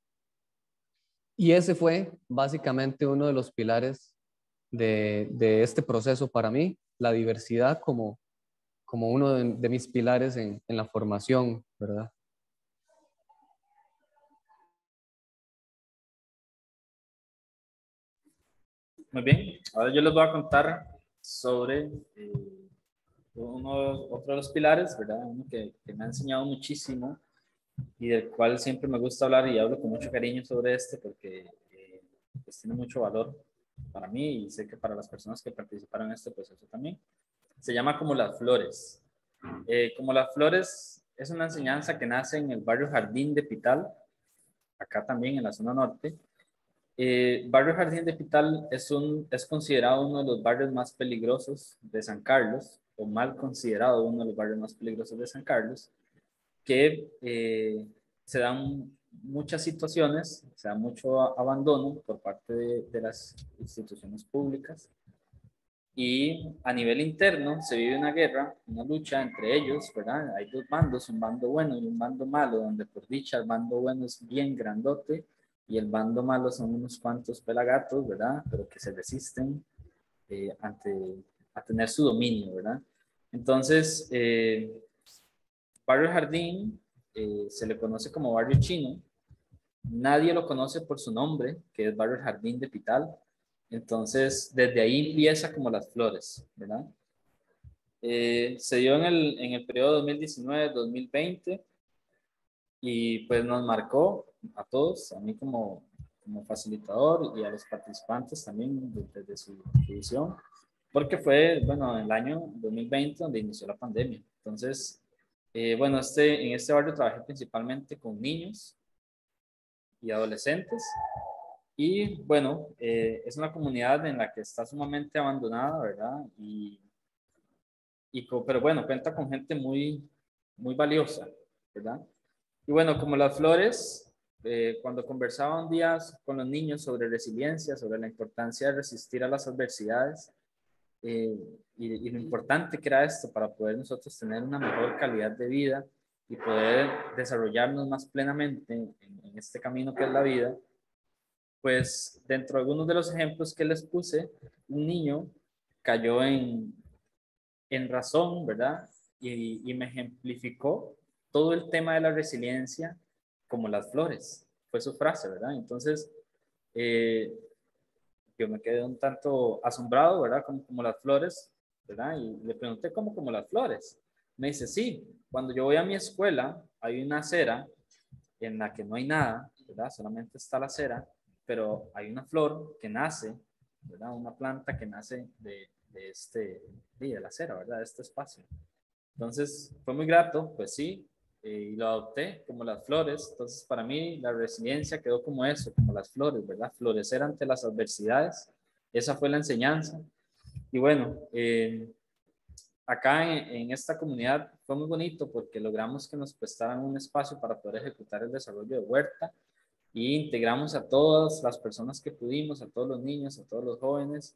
Y ese fue básicamente uno de los pilares de este proceso para mí, la diversidad como uno de mis pilares en la formación, ¿verdad? Muy bien, ahora yo les voy a contar sobre otro de los pilares, ¿verdad? Uno que me ha enseñado muchísimo y del cual siempre me gusta hablar y hablo con mucho cariño sobre este porque pues tiene mucho valor para mí y sé que para las personas que participaron en este proceso también. Se llama como las flores. Como las flores es una enseñanza que nace en el barrio Jardín de Pital, acá también en la zona norte. Barrio Jardín de Pital es considerado uno de los barrios más peligrosos de San Carlos, o mal considerado uno de los barrios más peligrosos de San Carlos, que se dan muchas situaciones, se da mucho abandono por parte de las instituciones públicas, y a nivel interno se vive una guerra, una lucha entre ellos, ¿verdad? Hay dos bandos, un bando bueno y un bando malo, donde por dicha el bando bueno es bien grandote y el bando malo son unos cuantos pelagatos, ¿verdad? Pero que se resisten a tener su dominio, ¿verdad? Entonces, Barrio Jardín se le conoce como Barrio Chino. Nadie lo conoce por su nombre, que es Barrio Jardín de Pital. Entonces, desde ahí empieza como las flores, ¿verdad? Se dio en el periodo 2019-2020 y pues nos marcó a todos, a mí como facilitador y a los participantes también desde su división, porque fue, bueno, el año 2020 donde inició la pandemia. Entonces, bueno, en este barrio trabajé principalmente con niños y adolescentes. Y bueno, es una comunidad en la que está sumamente abandonada, ¿verdad? Pero bueno, cuenta con gente muy valiosa, ¿verdad? Y bueno, como las flores, cuando conversaba un día con los niños sobre resiliencia, sobre la importancia de resistir a las adversidades, eh, y lo importante que era esto para poder nosotros tener una mejor calidad de vida y poder desarrollarnos más plenamente en este camino que es la vida, pues dentro de algunos de los ejemplos que les puse, un niño cayó en razón, ¿verdad? Y me ejemplificó todo el tema de la resiliencia como las flores. Fue su frase, ¿verdad? Entonces, eh, yo me quedé un tanto asombrado, ¿verdad? Como las flores, ¿verdad? Y le pregunté, ¿cómo como las flores? Me dice, sí, cuando yo voy a mi escuela, hay una acera en la que no hay nada, ¿verdad? Solamente está la acera, pero hay una flor que nace, ¿verdad? Una planta que nace de la acera, ¿verdad? De este espacio. Entonces, fue muy grato, pues sí, y lo adopté como las flores. Entonces, para mí, la resiliencia quedó como eso, como las flores, ¿verdad? Florecer ante las adversidades. Esa fue la enseñanza. Y bueno, acá en esta comunidad fue muy bonito porque logramos que nos prestaran un espacio para poder ejecutar el desarrollo de huerta y integramos a todas las personas que pudimos, a todos los niños, a todos los jóvenes,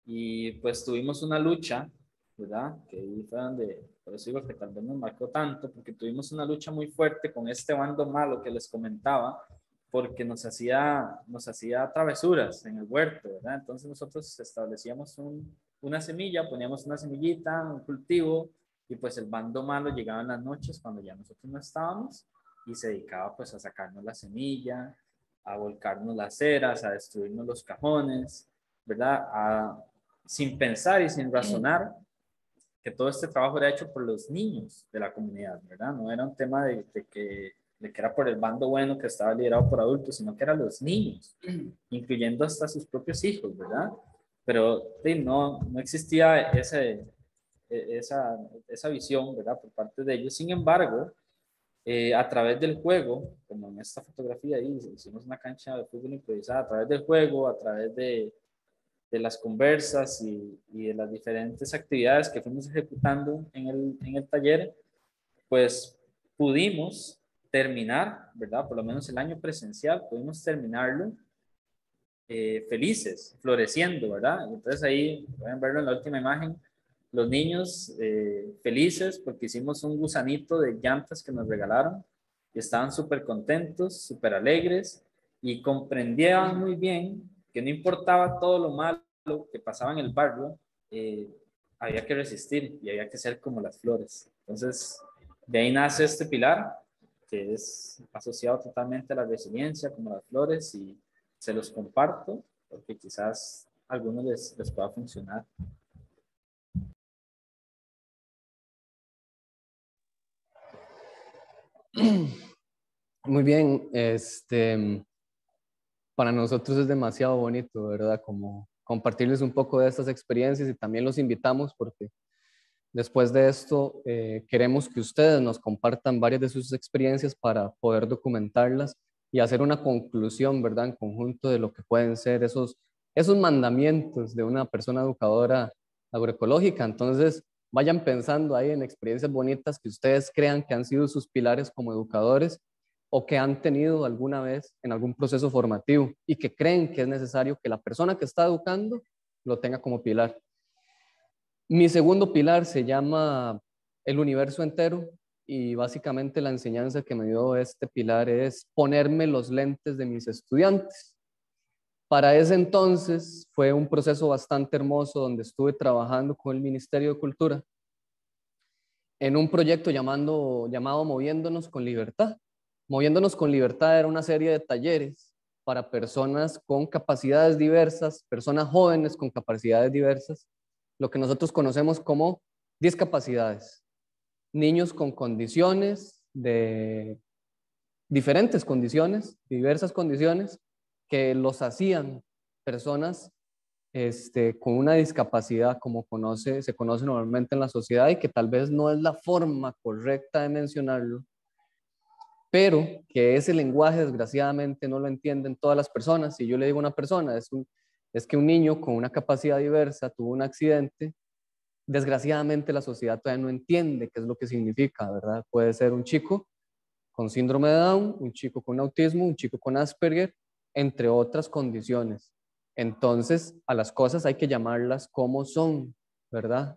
y pues tuvimos una lucha, ¿verdad? Que ahí fue donde, por eso digo que tal vez nos marcó tanto, porque tuvimos una lucha muy fuerte con este bando malo que les comentaba, porque nos hacía travesuras en el huerto, ¿verdad? Entonces nosotros establecíamos una semilla, poníamos una semillita, un cultivo, y pues el bando malo llegaba en las noches cuando ya nosotros no estábamos y se dedicaba pues a sacarnos la semilla, a volcarnos las ceras, a destruirnos los cajones, ¿verdad? Sin pensar y sin razonar que todo este trabajo era hecho por los niños de la comunidad, ¿verdad? No era un tema de que era por el bando bueno que estaba liderado por adultos, sino que eran los niños, incluyendo hasta sus propios hijos, ¿verdad? Pero sí, no existía esa visión, ¿verdad? Por parte de ellos. Sin embargo, a través del juego, como en esta fotografía ahí, hicimos una cancha de fútbol improvisada, a través del juego, a través de las conversas y de las diferentes actividades que fuimos ejecutando en el taller, pues pudimos terminar, ¿verdad? Por lo menos el año presencial, pudimos terminarlo felices, floreciendo, ¿verdad? Entonces ahí pueden verlo en la última imagen, los niños felices porque hicimos un gusanito de llantas que nos regalaron y estaban súper contentos, súper alegres y comprendían muy bien que no importaba todo lo malo que pasaba en el barrio, había que resistir y había que ser como las flores. Entonces, de ahí nace este pilar que es asociado totalmente a la resiliencia, como las flores, y se los comparto porque quizás a algunos les pueda funcionar. Muy bien, para nosotros es demasiado bonito, ¿verdad? Como compartirles un poco de estas experiencias y también los invitamos porque Después de esto, queremos que ustedes nos compartan varias de sus experiencias para poder documentarlas y hacer una conclusión, ¿verdad?, en conjunto de lo que pueden ser esos mandamientos de una persona educadora agroecológica. Entonces, vayan pensando ahí en experiencias bonitas que ustedes crean que han sido sus pilares como educadores o que han tenido alguna vez en algún proceso formativo y que creen que es necesario que la persona que está educando lo tenga como pilar. Mi segundo pilar se llama el universo entero y básicamente la enseñanza que me dio este pilar es ponerme los lentes de mis estudiantes. Para ese entonces fue un proceso bastante hermoso donde estuve trabajando con el Ministerio de Cultura en un proyecto llamado Moviéndonos con Libertad. Moviéndonos con Libertad era una serie de talleres para personas con capacidades diversas, personas jóvenes con capacidades diversas, lo que nosotros conocemos como discapacidades. Niños con condiciones de diferentes condiciones, diversas condiciones, que los hacían personas con una discapacidad como se conoce normalmente en la sociedad y que tal vez no es la forma correcta de mencionarlo, pero que ese lenguaje desgraciadamente no lo entienden todas las personas. Si yo le digo a una persona, es que un niño con una capacidad diversa tuvo un accidente, desgraciadamente la sociedad todavía no entiende qué es lo que significa, ¿verdad? Puede ser un chico con síndrome de Down, un chico con autismo, un chico con Asperger, entre otras condiciones. Entonces, a las cosas hay que llamarlas como son, ¿verdad?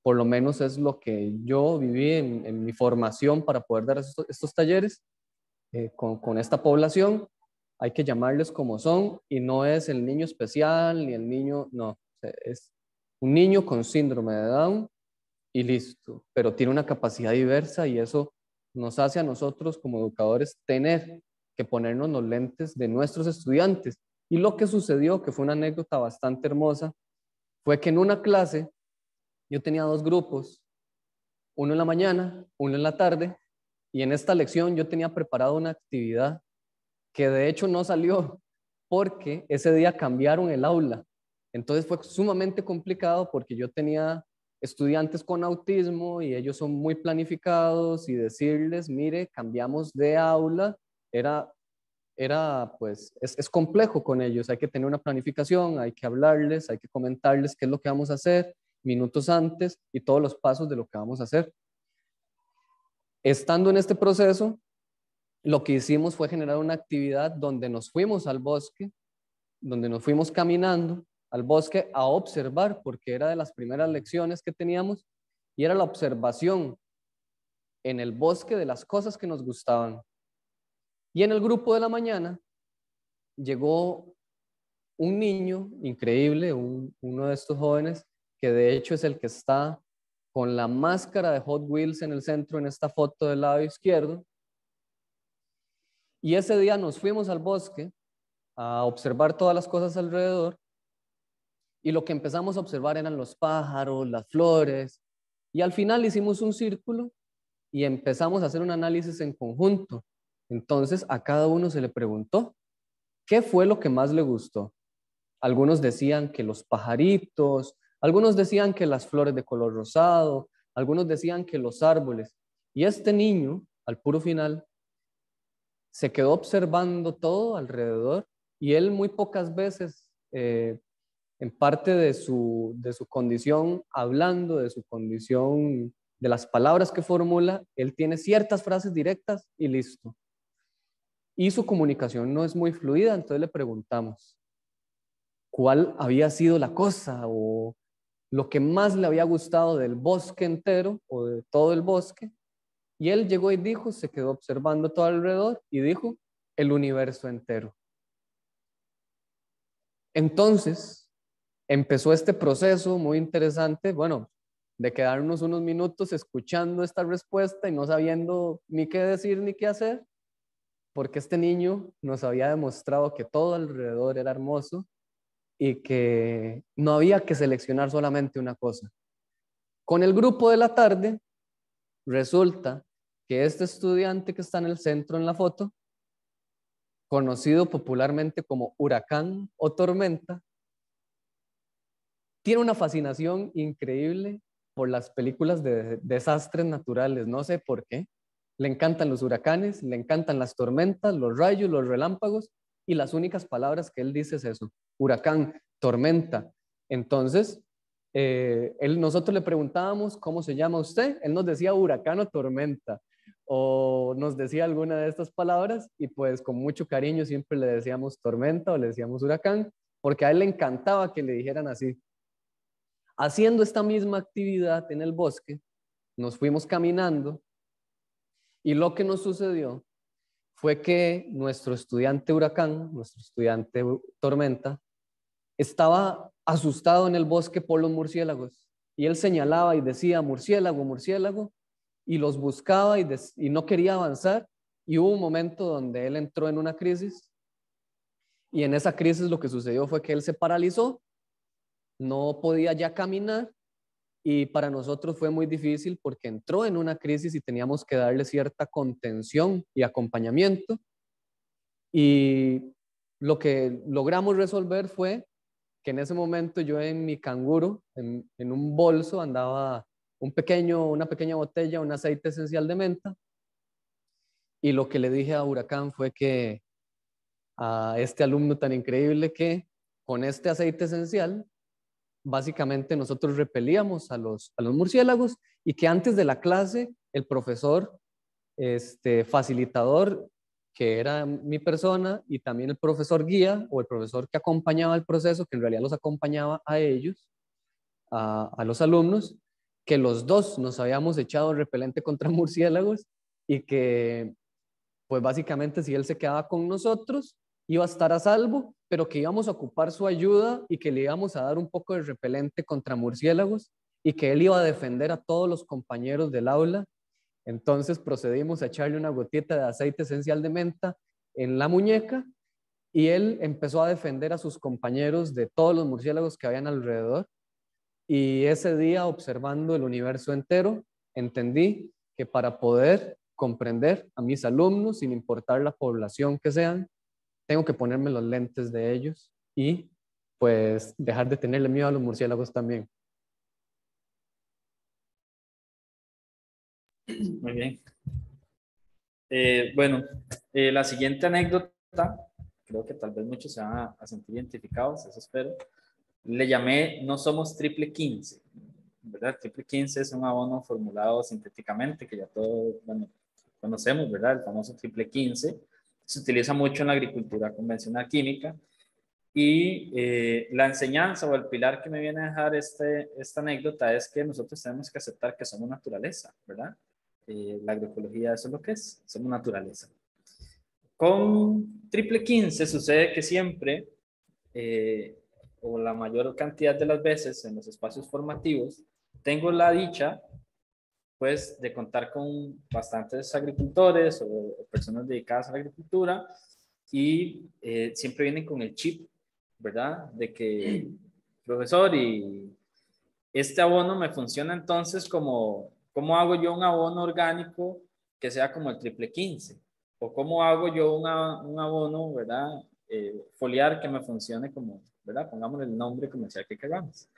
Por lo menos es lo que yo viví en mi formación para poder dar estos talleres con esta población. Hay que llamarles como son y no es el niño especial ni el niño, no, es un niño con síndrome de Down y listo, pero tiene una capacidad diversa y eso nos hace a nosotros como educadores tener que ponernos los lentes de nuestros estudiantes. Y lo que sucedió, que fue una anécdota bastante hermosa, fue que en una clase yo tenía dos grupos, uno en la mañana, uno en la tarde, y en esta lección yo tenía preparado una actividad que de hecho no salió porque ese día cambiaron el aula. Entonces fue sumamente complicado porque yo tenía estudiantes con autismo y ellos son muy planificados y decirles, mire, cambiamos de aula, pues, es complejo con ellos. Hay que tener una planificación, hay que hablarles, hay que comentarles qué es lo que vamos a hacer minutos antes y todos los pasos de lo que vamos a hacer. Estando en este proceso, lo que hicimos fue generar una actividad donde nos fuimos al bosque, donde nos fuimos caminando al bosque a observar, porque era de las primeras lecciones que teníamos, y era la observación en el bosque de las cosas que nos gustaban. Y en el grupo de la mañana llegó un niño increíble, uno de estos jóvenes, que de hecho es el que está con la máscara de Hot Wheels en el centro en esta foto del lado izquierdo. Y ese día nos fuimos al bosque a observar todas las cosas alrededor y lo que empezamos a observar eran los pájaros, las flores, y al final hicimos un círculo y empezamos a hacer un análisis en conjunto. Entonces a cada uno se le preguntó, ¿qué fue lo que más le gustó? Algunos decían que los pajaritos, algunos decían que las flores de color rosado, algunos decían que los árboles. Y este niño, al puro final, se quedó observando todo alrededor y él muy pocas veces, en parte de su condición, hablando de su condición, de las palabras que formula, él tiene ciertas frases directas y listo. Y su comunicación no es muy fluida, entonces le preguntamos cuál había sido la cosa o lo que más le había gustado del bosque entero o de todo el bosque. Y él llegó y dijo, se quedó observando todo alrededor y dijo, el universo entero. Entonces, empezó este proceso muy interesante, bueno, de quedarnos unos minutos escuchando esta respuesta y no sabiendo ni qué decir ni qué hacer, porque este niño nos había demostrado que todo alrededor era hermoso y que no había que seleccionar solamente una cosa. Con el grupo de la tarde, resulta que este estudiante que está en el centro en la foto, conocido popularmente como huracán o tormenta, tiene una fascinación increíble por las películas de desastres naturales, no sé por qué. Le encantan los huracanes, le encantan las tormentas, los rayos, los relámpagos, y las únicas palabras que él dice es eso: huracán, tormenta. Entonces, nosotros le preguntábamos: ¿cómo se llama usted? Él nos decía huracán o tormenta, o nos decía alguna de estas palabras, y pues con mucho cariño siempre le decíamos tormenta o le decíamos huracán, porque a él le encantaba que le dijeran así. Haciendo esta misma actividad en el bosque, nos fuimos caminando, y lo que nos sucedió fue que nuestro estudiante huracán, nuestro estudiante tormenta, estaba asustado en el bosque por los murciélagos. Y él señalaba y decía: murciélago, murciélago, y los buscaba y no quería avanzar. Y hubo un momento donde él entró en una crisis, y en esa crisis lo que sucedió fue que él se paralizó, no podía ya caminar, y para nosotros fue muy difícil porque entró en una crisis y teníamos que darle cierta contención y acompañamiento. Y lo que logramos resolver fue que en ese momento yo en mi canguro, en un bolso, andaba una pequeña botella, un aceite esencial de menta, y lo que le dije a Huracán fue que a este alumno tan increíble, que con este aceite esencial básicamente nosotros repelíamos a los murciélagos, y que antes de la clase el profesor facilitador, que era mi persona, y también el profesor guía o el profesor que acompañaba el proceso, que en realidad los acompañaba a ellos, a los alumnos, que los dos nos habíamos echado repelente contra murciélagos, y que pues básicamente si él se quedaba con nosotros iba a estar a salvo, pero que íbamos a ocupar su ayuda y que le íbamos a dar un poco de repelente contra murciélagos, y que él iba a defender a todos los compañeros del aula. Entonces procedimos a echarle una gotita de aceite esencial de menta en la muñeca, y él empezó a defender a sus compañeros de todos los murciélagos que habían alrededor. Y ese día, observando el universo entero, entendí que para poder comprender a mis alumnos, sin importar la población que sean, tengo que ponerme los lentes de ellos y pues dejar de tenerle miedo a los murciélagos también. Muy bien. Bueno, la siguiente anécdota, creo que tal vez muchos se van a sentir identificados, eso espero. Le llamé "No somos triple 15", ¿verdad? Triple 15 es un abono formulado sintéticamente que ya todos, bueno, conocemos, ¿verdad? El famoso triple 15. Se utiliza mucho en la agricultura convencional química, y la enseñanza o el pilar que me viene a dejar esta anécdota es que nosotros tenemos que aceptar que somos naturaleza, ¿verdad? La agroecología, eso es lo que es, somos naturaleza. Con triple 15 sucede que siempre, o la mayor cantidad de las veces en los espacios formativos, tengo la dicha, pues, de contar con bastantes agricultores o personas dedicadas a la agricultura, y siempre vienen con el chip, ¿verdad? De que, profesor, y este abono me funciona entonces como, ¿cómo hago yo un abono orgánico que sea como el triple 15? ¿O cómo hago yo un abono, ¿verdad? Foliar que me funcione como, ¿verdad? Pongámosle el nombre comercial que queramos.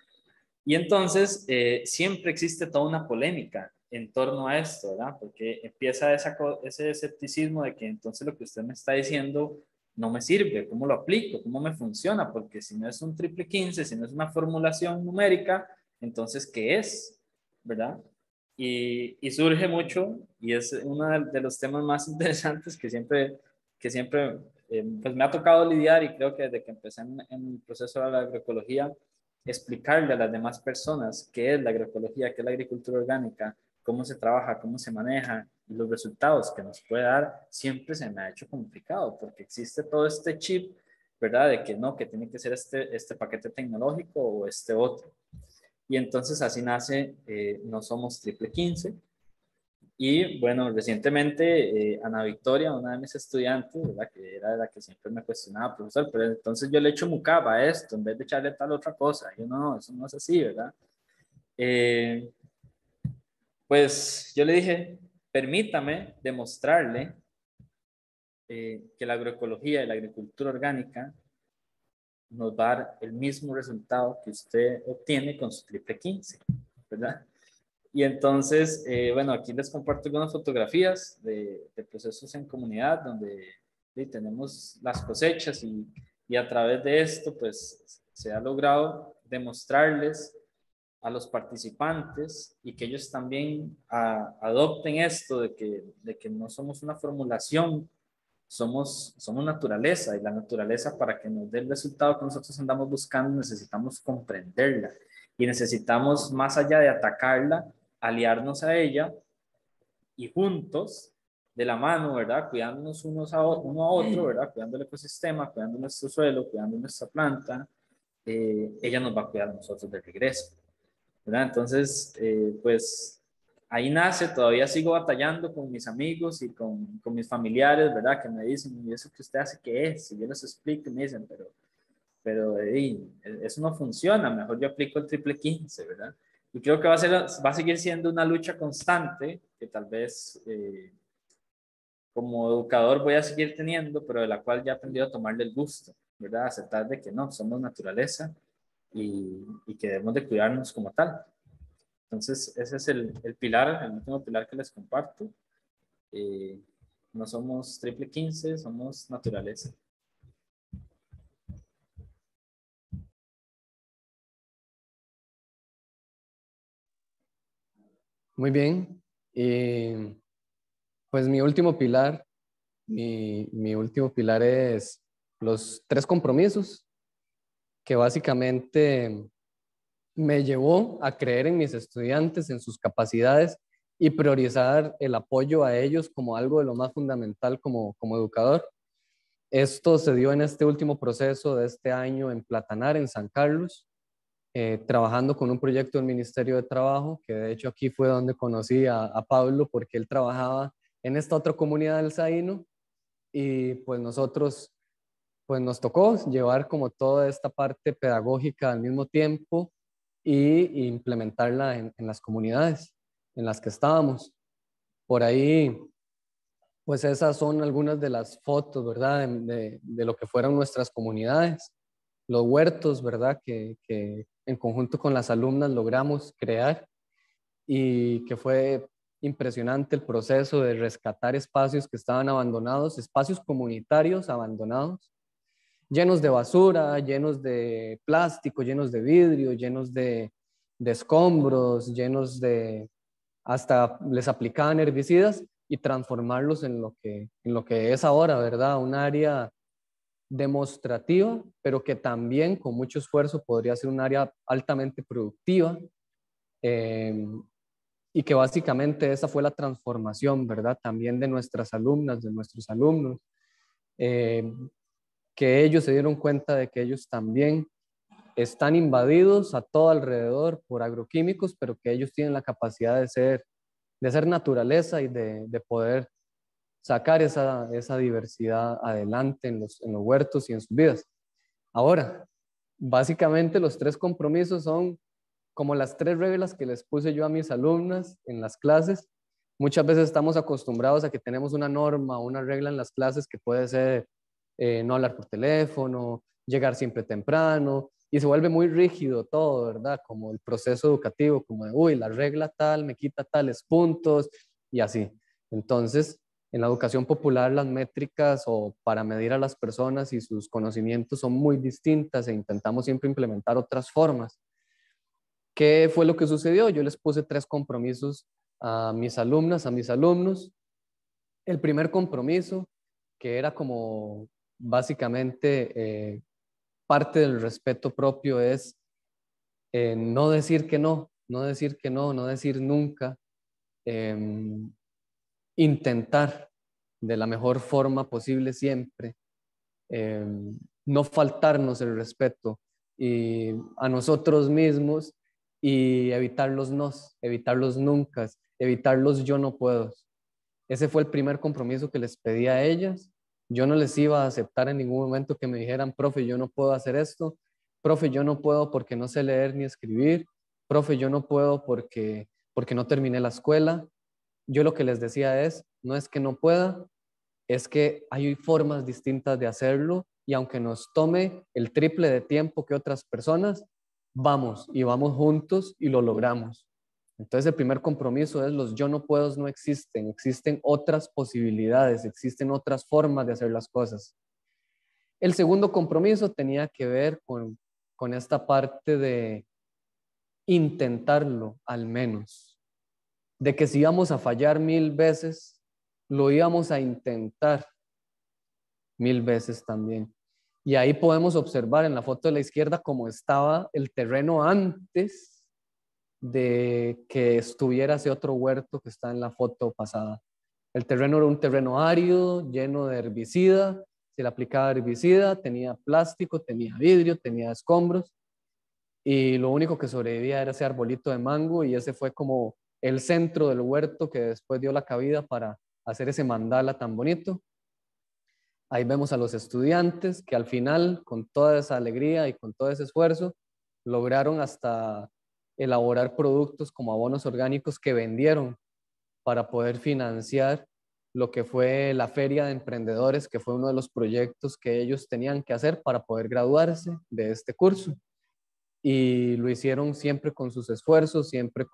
Y entonces siempre existe toda una polémica en torno a esto, ¿verdad? Porque empieza ese escepticismo de que entonces lo que usted me está diciendo no me sirve, ¿cómo lo aplico? ¿Cómo me funciona? Porque si no es un triple 15, si no es una formulación numérica, entonces, ¿qué es? ¿Verdad? Y surge mucho, y es uno de los temas más interesantes que siempre pues me ha tocado lidiar, y creo que desde que empecé en el proceso de la agroecología, explicarle a las demás personas qué es la agroecología, qué es la agricultura orgánica, cómo se trabaja, cómo se maneja, y los resultados que nos puede dar, siempre se me ha hecho complicado, porque existe todo este chip, ¿verdad? De que no, que tiene que ser este paquete tecnológico o este otro. Y entonces así nace No Somos Triple 15. Y bueno, recientemente Ana Victoria, una de mis estudiantes, ¿verdad? Que era la que siempre me cuestionaba: profesor, pero entonces yo le echo mucaba a esto en vez de echarle tal otra cosa. Y yo, no, eso no es así, ¿verdad? Pues yo le dije: permítame demostrarle que la agroecología y la agricultura orgánica nos va a dar el mismo resultado que usted obtiene con su triple 15, ¿verdad? Y entonces, bueno, aquí les comparto algunas fotografías de procesos en comunidad donde tenemos las cosechas y a través de esto, pues, se ha logrado demostrarles a los participantes y que ellos también adopten esto de que no somos una formulación, somos naturaleza, y la naturaleza, para que nos dé el resultado que nosotros andamos buscando, necesitamos comprenderla y necesitamos, más allá de atacarla, aliarnos a ella y juntos, de la mano, ¿verdad? Cuidándonos uno a otro, ¿verdad? Cuidando el ecosistema, cuidando nuestro suelo, cuidando nuestra planta, ella nos va a cuidar a nosotros de regreso, ¿verdad? Entonces, pues ahí nace. Todavía sigo batallando con mis amigos y con mis familiares, ¿verdad? Que me dicen, ¿y eso que usted hace qué es? Y yo les explico y me dicen, pero eso no funciona, mejor yo aplico el triple 15, ¿verdad? Y creo que va a seguir siendo una lucha constante que tal vez como educador voy a seguir teniendo, pero de la cual ya he aprendido a tomarle el gusto, ¿verdad? Aceptar de que no, somos naturaleza y que debemos de cuidarnos como tal. Entonces, ese es el pilar, el último pilar que les comparto. No somos triple 15, somos naturaleza. Muy bien. Pues mi último pilar, mi último pilar es los 3 compromisos, que básicamente me llevó a creer en mis estudiantes, en sus capacidades y priorizar el apoyo a ellos como algo de lo más fundamental como educador. Esto se dio en este último proceso de este año en Platanar, en San Carlos, trabajando con un proyecto del Ministerio de Trabajo, que de hecho aquí fue donde conocí a Pablo, porque él trabajaba en esta otra comunidad del Zaino, y pues nosotros, pues nos tocó llevar como toda esta parte pedagógica al mismo tiempo y implementarla en las comunidades en las que estábamos. Por ahí, pues esas son algunas de las fotos, ¿verdad? De lo que fueron nuestras comunidades, los huertos, ¿verdad? Que en conjunto con las alumnas logramos crear, y que fue impresionante el proceso de rescatar espacios que estaban abandonados, espacios comunitarios abandonados, llenos de basura, llenos de plástico, llenos de vidrio, llenos de escombros, llenos de, hasta les aplicaban herbicidas, y transformarlos en lo que es ahora, ¿verdad? Un área demostrativa, pero que también con mucho esfuerzo podría ser un área altamente productiva, y que básicamente esa fue la transformación, ¿verdad? También de nuestras alumnas, de nuestros alumnos, eh, que ellos se dieron cuenta de que ellos también están invadidos a todo alrededor por agroquímicos, pero que ellos tienen la capacidad de ser naturaleza y de poder sacar esa diversidad adelante en los huertos y en sus vidas. Ahora, básicamente los 3 compromisos son como las 3 reglas que les puse yo a mis alumnas en las clases. Muchas veces estamos acostumbrados a que tenemos una norma o una regla en las clases que puede ser no hablar por teléfono, llegar siempre temprano, y se vuelve muy rígido todo, ¿verdad? Como el proceso educativo, como de, uy, la regla tal me quita tales puntos y así. Entonces, en la educación popular las métricas o para medir a las personas y sus conocimientos son muy distintas, e intentamos siempre implementar otras formas. ¿Qué fue lo que sucedió? Yo les puse 3 compromisos a mis alumnas, a mis alumnos. El primer compromiso, que era como básicamente parte del respeto propio, es no decir que no, no decir que no, no decir nunca, intentar de la mejor forma posible siempre, no faltarnos el respeto y a nosotros mismos, y evitar los nos, evitar los nunca, evitar los yo no puedo. Ese fue el primer compromiso que les pedí a ellas. Yo no les iba a aceptar en ningún momento que me dijeran, profe, yo no puedo hacer esto, profe, yo no puedo porque no sé leer ni escribir, profe, yo no puedo porque no terminé la escuela. Yo lo que les decía es, no es que no pueda, es que hay formas distintas de hacerlo, y aunque nos tome el triple de tiempo que otras personas, vamos y vamos juntos y lo logramos. Entonces el primer compromiso es los yo no puedo no existen, existen otras posibilidades, existen otras formas de hacer las cosas. El segundo compromiso tenía que ver con esta parte de intentarlo al menos, de que si íbamos a fallar 1000 veces, lo íbamos a intentar 1000 veces también. Y ahí podemos observar en la foto de la izquierda cómo estaba el terreno antes de que estuviera ese otro huerto que está en la foto pasada. El terreno era un terreno árido, lleno de herbicida. Se le aplicaba herbicida, tenía plástico, tenía vidrio, tenía escombros. Y lo único que sobrevivía era ese arbolito de mango, y ese fue como el centro del huerto que después dio la cabida para hacer ese mandala tan bonito. Ahí vemos a los estudiantes que al final, con toda esa alegría y con todo ese esfuerzo, lograron hasta elaborar productos como abonos orgánicos que vendieron para poder financiar lo que fue la Feria de Emprendedores, que fue uno de los proyectos que ellos tenían que hacer para poder graduarse de este curso. Y lo hicieron siempre con sus esfuerzos, siempre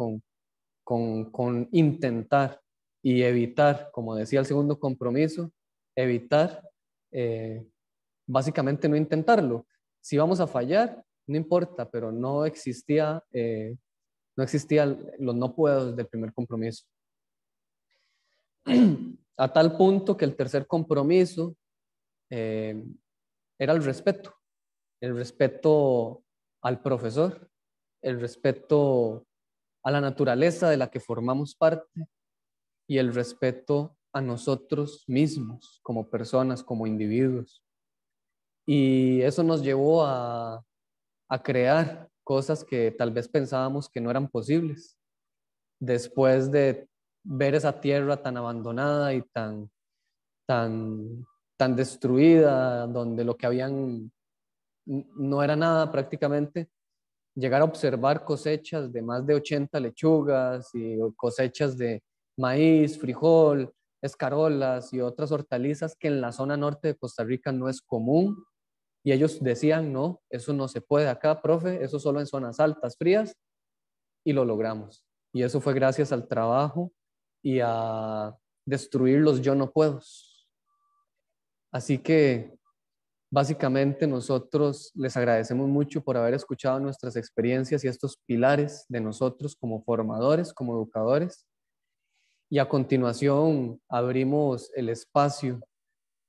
con intentar y evitar, como decía el segundo compromiso, evitar básicamente no intentarlo. Si vamos a fallar, no importa, pero no existía los no puedo del primer compromiso. A tal punto que el tercer compromiso era el respeto al profesor, el respeto a la naturaleza de la que formamos parte y el respeto a nosotros mismos como personas, como individuos. Y eso nos llevó a crear cosas que tal vez pensábamos que no eran posibles. Después de ver esa tierra tan abandonada y tan destruida, donde lo que habían no era nada prácticamente, llegar a observar cosechas de más de 80 lechugas y cosechas de maíz, frijol, escarolas y otras hortalizas que en la zona norte de Costa Rica no es común. Y ellos decían, no, eso no se puede acá, profe, eso solo en zonas altas, frías, y lo logramos. Y eso fue gracias al trabajo y a destruir los yo no puedo. Así que básicamente nosotros les agradecemos mucho por haber escuchado nuestras experiencias y estos pilares de nosotros como formadores, como educadores. Y a continuación abrimos el espacio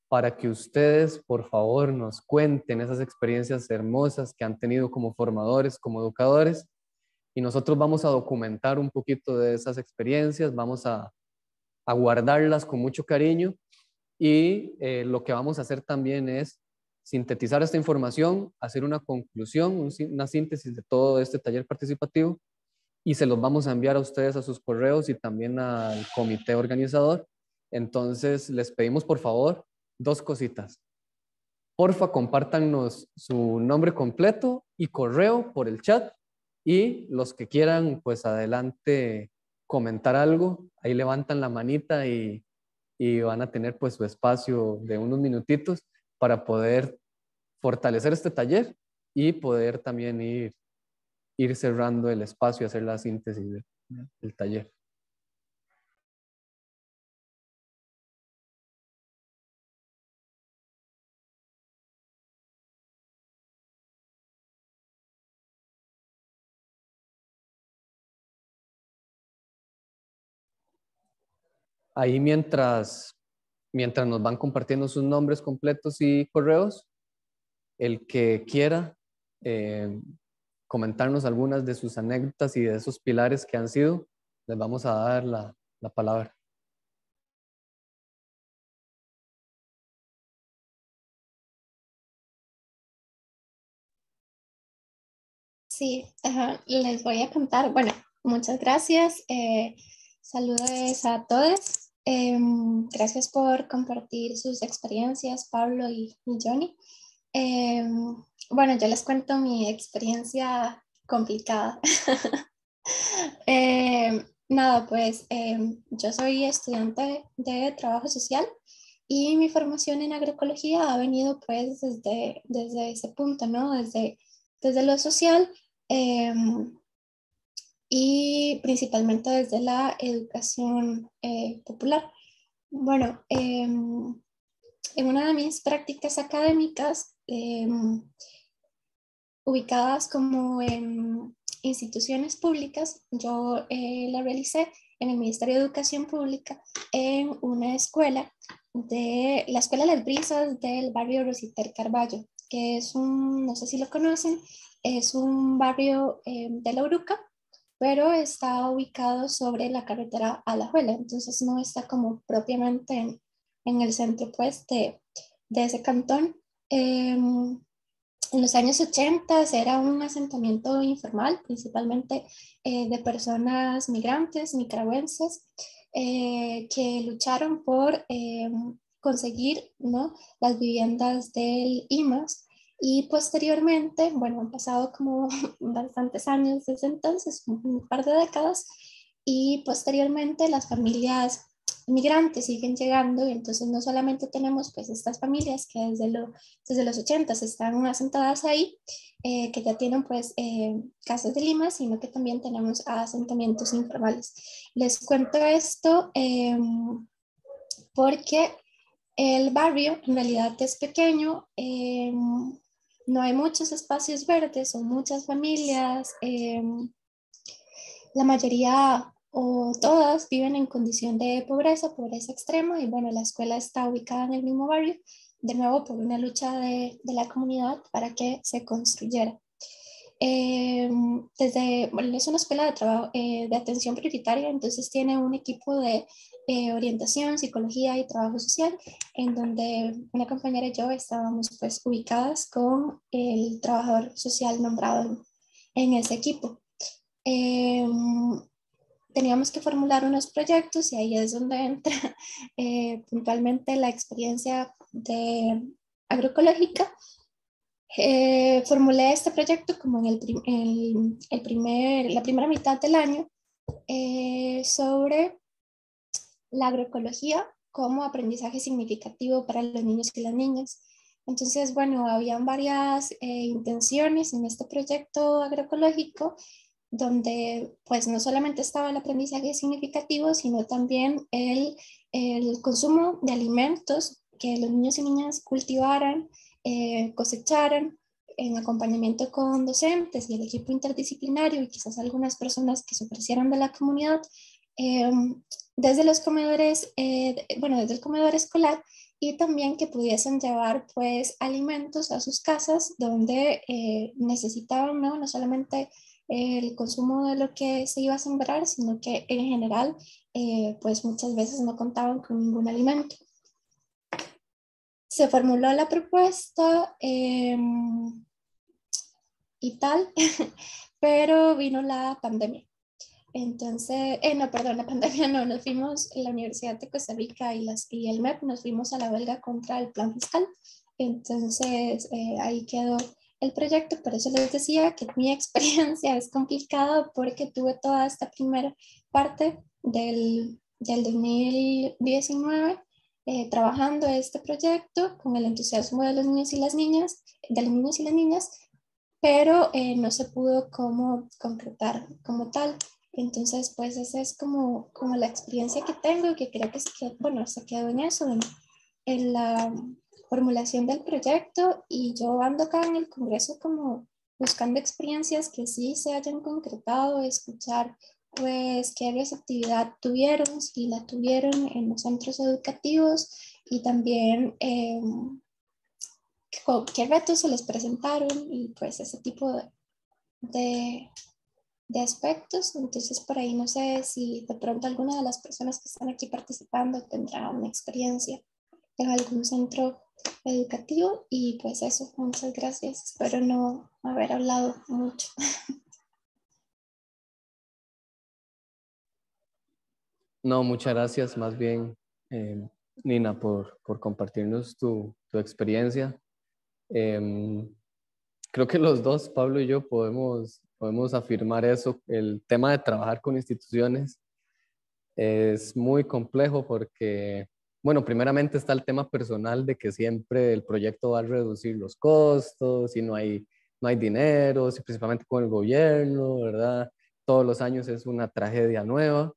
para que ustedes, por favor, nos cuenten esas experiencias hermosas que han tenido como formadores, como educadores. Y nosotros vamos a documentar un poquito de esas experiencias, vamos a guardarlas con mucho cariño, y lo que vamos a hacer también es sintetizar esta información, hacer una conclusión, una síntesis de todo este taller participativo, y se los vamos a enviar a ustedes a sus correos y también al comité organizador. Entonces les pedimos por favor 2 cositas. Porfa, compártanos su nombre completo y correo por el chat, y los que quieran, pues adelante, comentar algo, ahí levantan la manita y van a tener pues su espacio de unos minutitos para poder fortalecer este taller y poder también ir cerrando el espacio y hacer la síntesis del taller. Ahí mientras nos van compartiendo sus nombres completos y correos, el que quiera comentarnos algunas de sus anécdotas y de esos pilares que han sido, les vamos a dar la palabra. Sí, les voy a contar. Bueno, muchas gracias. Saludos a todos. Gracias por compartir sus experiencias, Pablo y Johnny. Bueno, yo les cuento mi experiencia complicada. Nada, pues yo soy estudiante de trabajo social y mi formación en agroecología ha venido pues desde ese punto, ¿no? Desde lo social. y principalmente desde la educación popular. Bueno, en una de mis prácticas académicas, ubicadas como en instituciones públicas, yo la realicé en el Ministerio de Educación Pública en una escuela de la Escuela Las Brisas del barrio Rositer Carballo, que es no sé si lo conocen, es un barrio de La Uruca, pero está ubicado sobre la carretera Alajuela, entonces no está como propiamente en el centro pues de ese cantón. En los años 80 era un asentamiento informal, principalmente de personas migrantes, nicaragüenses, que lucharon por conseguir, ¿no?, las viviendas del IMAS. Y posteriormente, bueno, han pasado como bastantes años desde entonces, un par de décadas, y posteriormente las familias migrantes siguen llegando, y entonces no solamente tenemos pues estas familias que desde los 80 están asentadas ahí, que ya tienen pues casas de Lima, sino que también tenemos asentamientos informales. Les cuento esto porque el barrio en realidad es pequeño, no hay muchos espacios verdes, son muchas familias, la mayoría o todas viven en condición de pobreza extrema, y bueno, la escuela está ubicada en el mismo barrio, de nuevo por una lucha de la comunidad para que se construyera. Bueno, es una escuela de trabajo, de atención prioritaria, entonces tiene un equipo de orientación, psicología y trabajo social, en donde una compañera y yo estábamos pues ubicadas con el trabajador social nombrado en ese equipo. Teníamos que formular unos proyectos, y ahí es donde entra puntualmente la experiencia de agroecológica. Formulé este proyecto como en la primera mitad del año, sobre la agroecología como aprendizaje significativo para los niños y las niñas. Entonces, bueno, habían varias intenciones en este proyecto agroecológico, donde pues no solamente estaba el aprendizaje significativo, sino también el consumo de alimentos que los niños y niñas cultivaran, cosecharan, en acompañamiento con docentes y el equipo interdisciplinario y quizás algunas personas que se ofrecieran de la comunidad, eh, desde los comedores, bueno, desde el comedor escolar, y también que pudiesen llevar pues alimentos a sus casas donde necesitaban, ¿no?, no solamente el consumo de lo que se iba a sembrar, sino que en general pues muchas veces no contaban con ningún alimento. Se formuló la propuesta y tal, pero vino la pandemia. Entonces, no, perdón, la pandemia no, nos fuimos, en la Universidad de Costa Rica y el MEP, nos fuimos a la huelga contra el plan fiscal. Entonces, ahí quedó el proyecto. Por eso les decía que mi experiencia es complicada, porque tuve toda esta primera parte del 2019 trabajando este proyecto con el entusiasmo de los niños y las niñas, de los niños y las niñas, pero no se pudo como concretar como tal. Entonces, pues esa es como la experiencia que tengo, que creo que bueno, se quedó en eso, en la formulación del proyecto, y yo ando acá en el Congreso como buscando experiencias que sí se hayan concretado, escuchar pues qué receptividad tuvieron, si la tuvieron en los centros educativos, y también qué retos se les presentaron, y pues ese tipo de, de aspectos. Entonces, por ahí no sé si de pronto alguna de las personas que están aquí participando tendrá una experiencia en algún centro educativo. Y pues eso, muchas gracias. Espero no haber hablado mucho. No, muchas gracias más bien, Nina, por compartirnos tu experiencia. Creo que los dos, Pablo y yo, podemos afirmar eso. El tema de trabajar con instituciones es muy complejo porque, bueno, primeramente está el tema personal de que siempre el proyecto va a reducir los costos y no hay dinero, y principalmente con el gobierno, ¿verdad? todos los años es una tragedia nueva.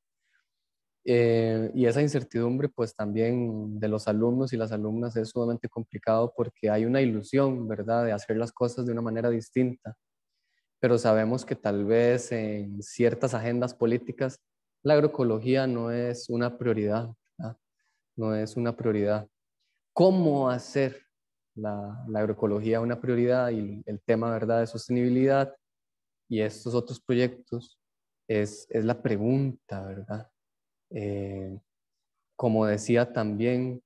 Y esa incertidumbre pues también de los alumnos y las alumnas es sumamente complicado porque hay una ilusión, ¿verdad?, de hacer las cosas de una manera distinta, pero sabemos que tal vez en ciertas agendas políticas la agroecología no es una prioridad, ¿verdad? No es una prioridad. ¿Cómo hacer la agroecología una prioridad y el tema, ¿verdad?, de sostenibilidad y estos otros proyectos es la pregunta, ¿verdad? Como decía también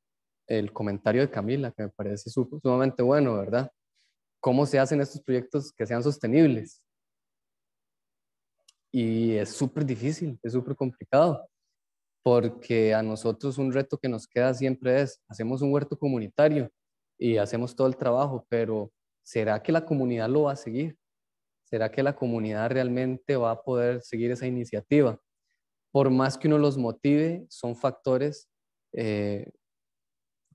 el comentario de Camila, que me parece sumamente bueno, ¿verdad? ¿Cómo se hacen estos proyectos que sean sostenibles? Y es súper difícil, es súper complicado, porque a nosotros un reto que nos queda siempre es, hacemos un huerto comunitario y hacemos todo el trabajo, pero ¿será que la comunidad lo va a seguir? ¿Será que la comunidad realmente va a poder seguir esa iniciativa? Por más que uno los motive, son factores eh,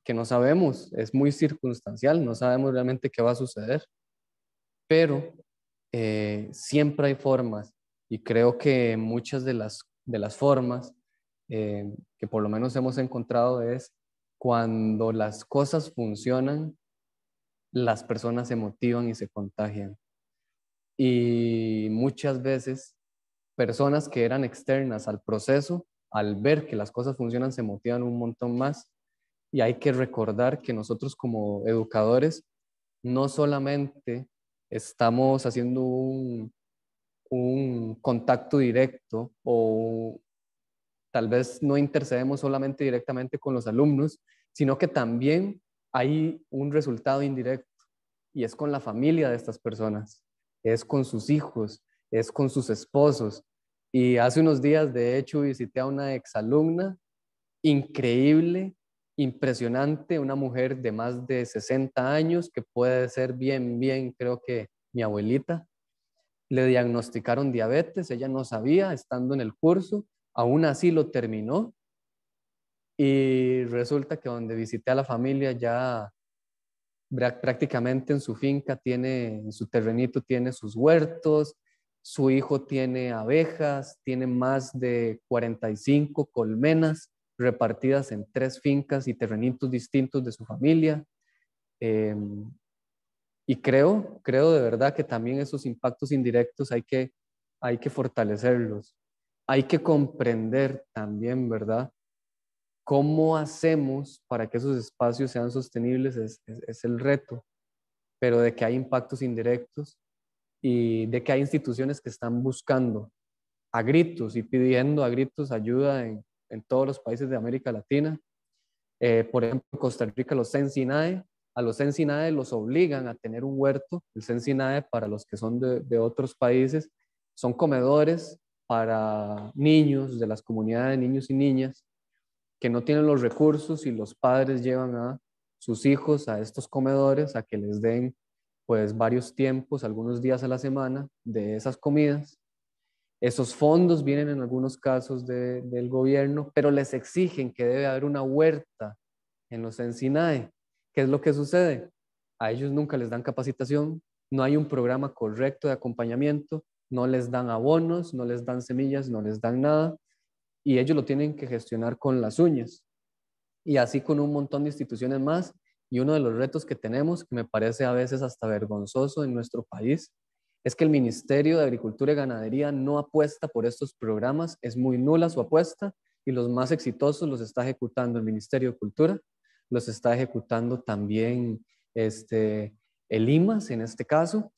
que no sabemos, es muy circunstancial, no sabemos realmente qué va a suceder, pero siempre hay formas y creo que muchas de las formas que por lo menos hemos encontrado es cuando las cosas funcionan, las personas se motivan y se contagian. Y muchas veces personas que eran externas al proceso, al ver que las cosas funcionan, se motivan un montón más. Y hay que recordar que nosotros como educadores no solamente estamos haciendo un contacto directo o tal vez no intercedemos solamente directamente con los alumnos, sino que también hay un resultado indirecto y es con la familia de estas personas, es con sus hijos, es con sus esposos. Y hace unos días, de hecho, visité a una exalumna increíble, impresionante, una mujer de más de 60 años que puede ser bien, creo que mi abuelita. Le diagnosticaron diabetes, ella no sabía, estando en el curso, aún así lo terminó y resulta que donde visité a la familia ya prácticamente en su finca tiene, en su terrenito tiene sus huertos, su hijo tiene abejas, tiene más de 45 colmenas repartidas en 3 fincas y terrenitos distintos de su familia. Eh, y creo de verdad que también esos impactos indirectos hay que fortalecerlos. Hay que comprender también, ¿verdad? ¿Cómo hacemos para que esos espacios sean sostenibles? Es el reto, pero de que hay impactos indirectos y de que hay instituciones que están buscando a gritos y pidiendo a gritos ayuda en todos los países de América Latina. Por ejemplo, en Costa Rica, los Sensinae, a los Sensinae los obligan a tener un huerto. El Sensinae, para los que son de otros países, son comedores para niños de las comunidades de niños y niñas que no tienen los recursos y los padres llevan a sus hijos a estos comedores a que les den pues varios tiempos, algunos días a la semana de esas comidas. Esos fondos vienen en algunos casos del gobierno, pero les exigen que debe haber una huerta en los Encinae. ¿Qué es lo que sucede? A ellos nunca les dan capacitación, no hay un programa correcto de acompañamiento, no les dan abonos, no les dan semillas, no les dan nada, y ellos lo tienen que gestionar con las uñas. Y así con un montón de instituciones más. Y uno de los retos que tenemos, que me parece a veces hasta vergonzoso en nuestro país, es que el Ministerio de Agricultura y Ganadería no apuesta por estos programas, es muy nula su apuesta y los más exitosos los está ejecutando el Ministerio de Cultura, los está ejecutando también el IMAS en este caso,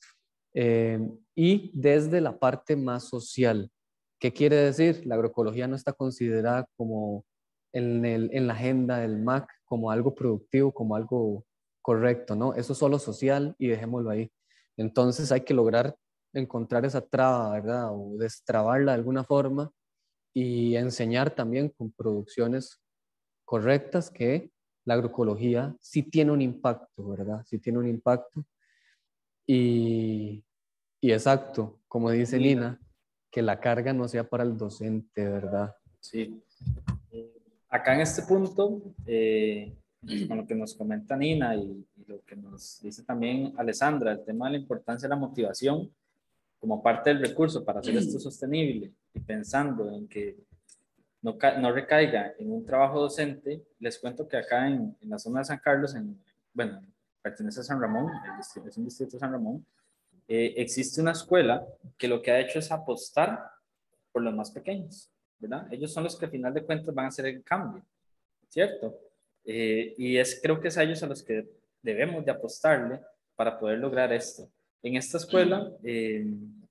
y desde la parte más social. ¿Qué quiere decir? La agroecología no está considerada como en la agenda del MAC como algo productivo, como algo correcto, ¿no? Eso es solo social y dejémoslo ahí. Entonces hay que lograr encontrar esa traba, ¿verdad? O destrabarla de alguna forma y enseñar también con producciones correctas que la agroecología sí tiene un impacto, ¿verdad? Sí tiene un impacto. Y, y exacto, como dice Nina, que la carga no sea para el docente, ¿verdad? Sí. Acá en este punto, con lo que nos comenta Nina y lo que nos dice también Alessandra, el tema de la importancia de la motivación, como parte del recurso para hacer esto sostenible y pensando en que no recaiga en un trabajo docente, les cuento que acá en la zona de San Carlos, bueno, pertenece a San Ramón, es un distrito de San Ramón, existe una escuela que lo que ha hecho es apostar por los más pequeños, ¿verdad? Ellos son los que al final de cuentas van a hacer el cambio, ¿cierto? Y creo que es a ellos a los que debemos de apostarle para poder lograr esto. En esta escuela,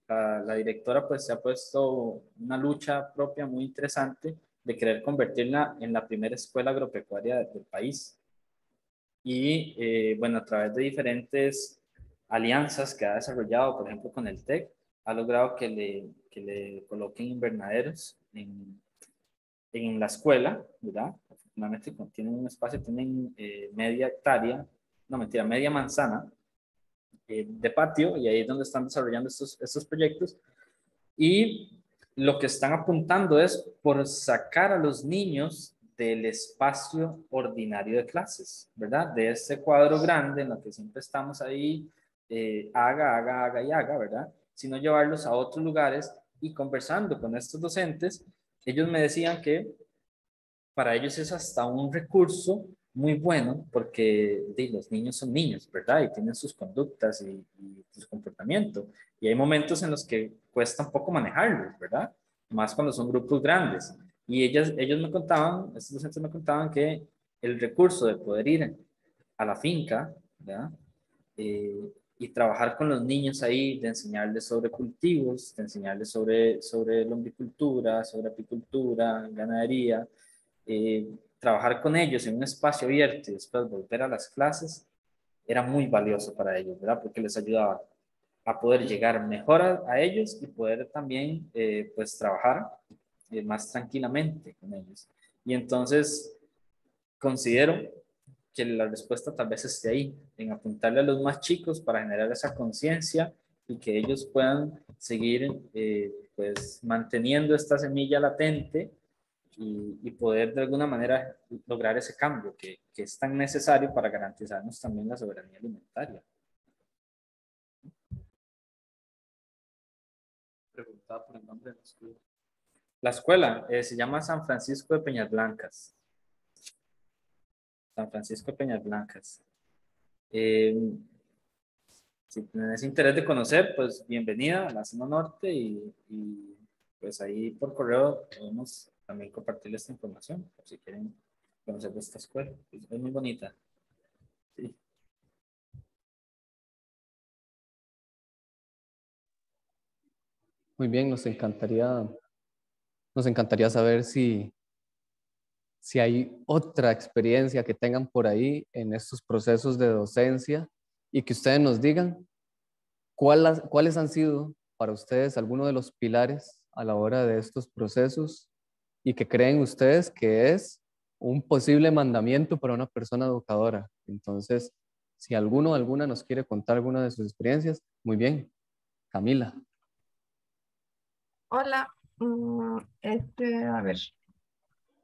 la directora pues se ha puesto una lucha propia muy interesante de querer convertirla en la primera escuela agropecuaria del país. Y bueno, a través de diferentes alianzas que ha desarrollado, por ejemplo, con el TEC, ha logrado que le coloquen invernaderos en la escuela, ¿verdad? Afortunadamente tienen un espacio, tienen media hectárea, no mentira, media manzana de patio, y ahí es donde están desarrollando estos proyectos. Y lo que están apuntando es por sacar a los niños del espacio ordinario de clases, ¿verdad? De este cuadro grande en lo que siempre estamos ahí, haga y haga, ¿verdad? Sino llevarlos a otros lugares y conversando con estos docentes, ellos me decían que para ellos es hasta un recurso muy bueno porque los niños son niños, ¿verdad? Y tienen sus conductas y su comportamiento. Y hay momentos en los que cuesta un poco manejarlos, ¿verdad? Más cuando son grupos grandes. Y ellos me contaban, estos docentes me contaban que el recurso de poder ir a la finca, ¿verdad? Y trabajar con los niños ahí, de enseñarles sobre cultivos, de enseñarles sobre lombricultura, sobre apicultura, ganadería, trabajar con ellos en un espacio abierto y después volver a las clases, era muy valioso para ellos, ¿verdad? Porque les ayudaba a poder llegar mejor a ellos y poder también, pues, trabajar más tranquilamente con ellos. Y entonces, considero que la respuesta tal vez esté ahí, en apuntarle a los más chicos para generar esa conciencia y que ellos puedan seguir, pues, manteniendo esta semilla latente y poder de alguna manera lograr ese cambio que es tan necesario para garantizarnos también la soberanía alimentaria. Preguntaba por el nombre de la escuela. La escuela se llama San Francisco de Peñas Blancas. San Francisco de Peñas Blancas. Si tienes interés de conocer, pues bienvenida a la zona norte y pues ahí por correo podemos también compartir esta información, por si quieren conocer de esta escuela. Es muy bonita. Sí. Muy bien, nos encantaría saber si hay otra experiencia que tengan por ahí en estos procesos de docencia y que ustedes nos digan cuáles han sido para ustedes algunos de los pilares a la hora de estos procesos y que creen ustedes que es un posible mandamiento para una persona educadora. Entonces, si alguno o alguna nos quiere contar alguna de sus experiencias, muy bien. Camila. Hola, a ver,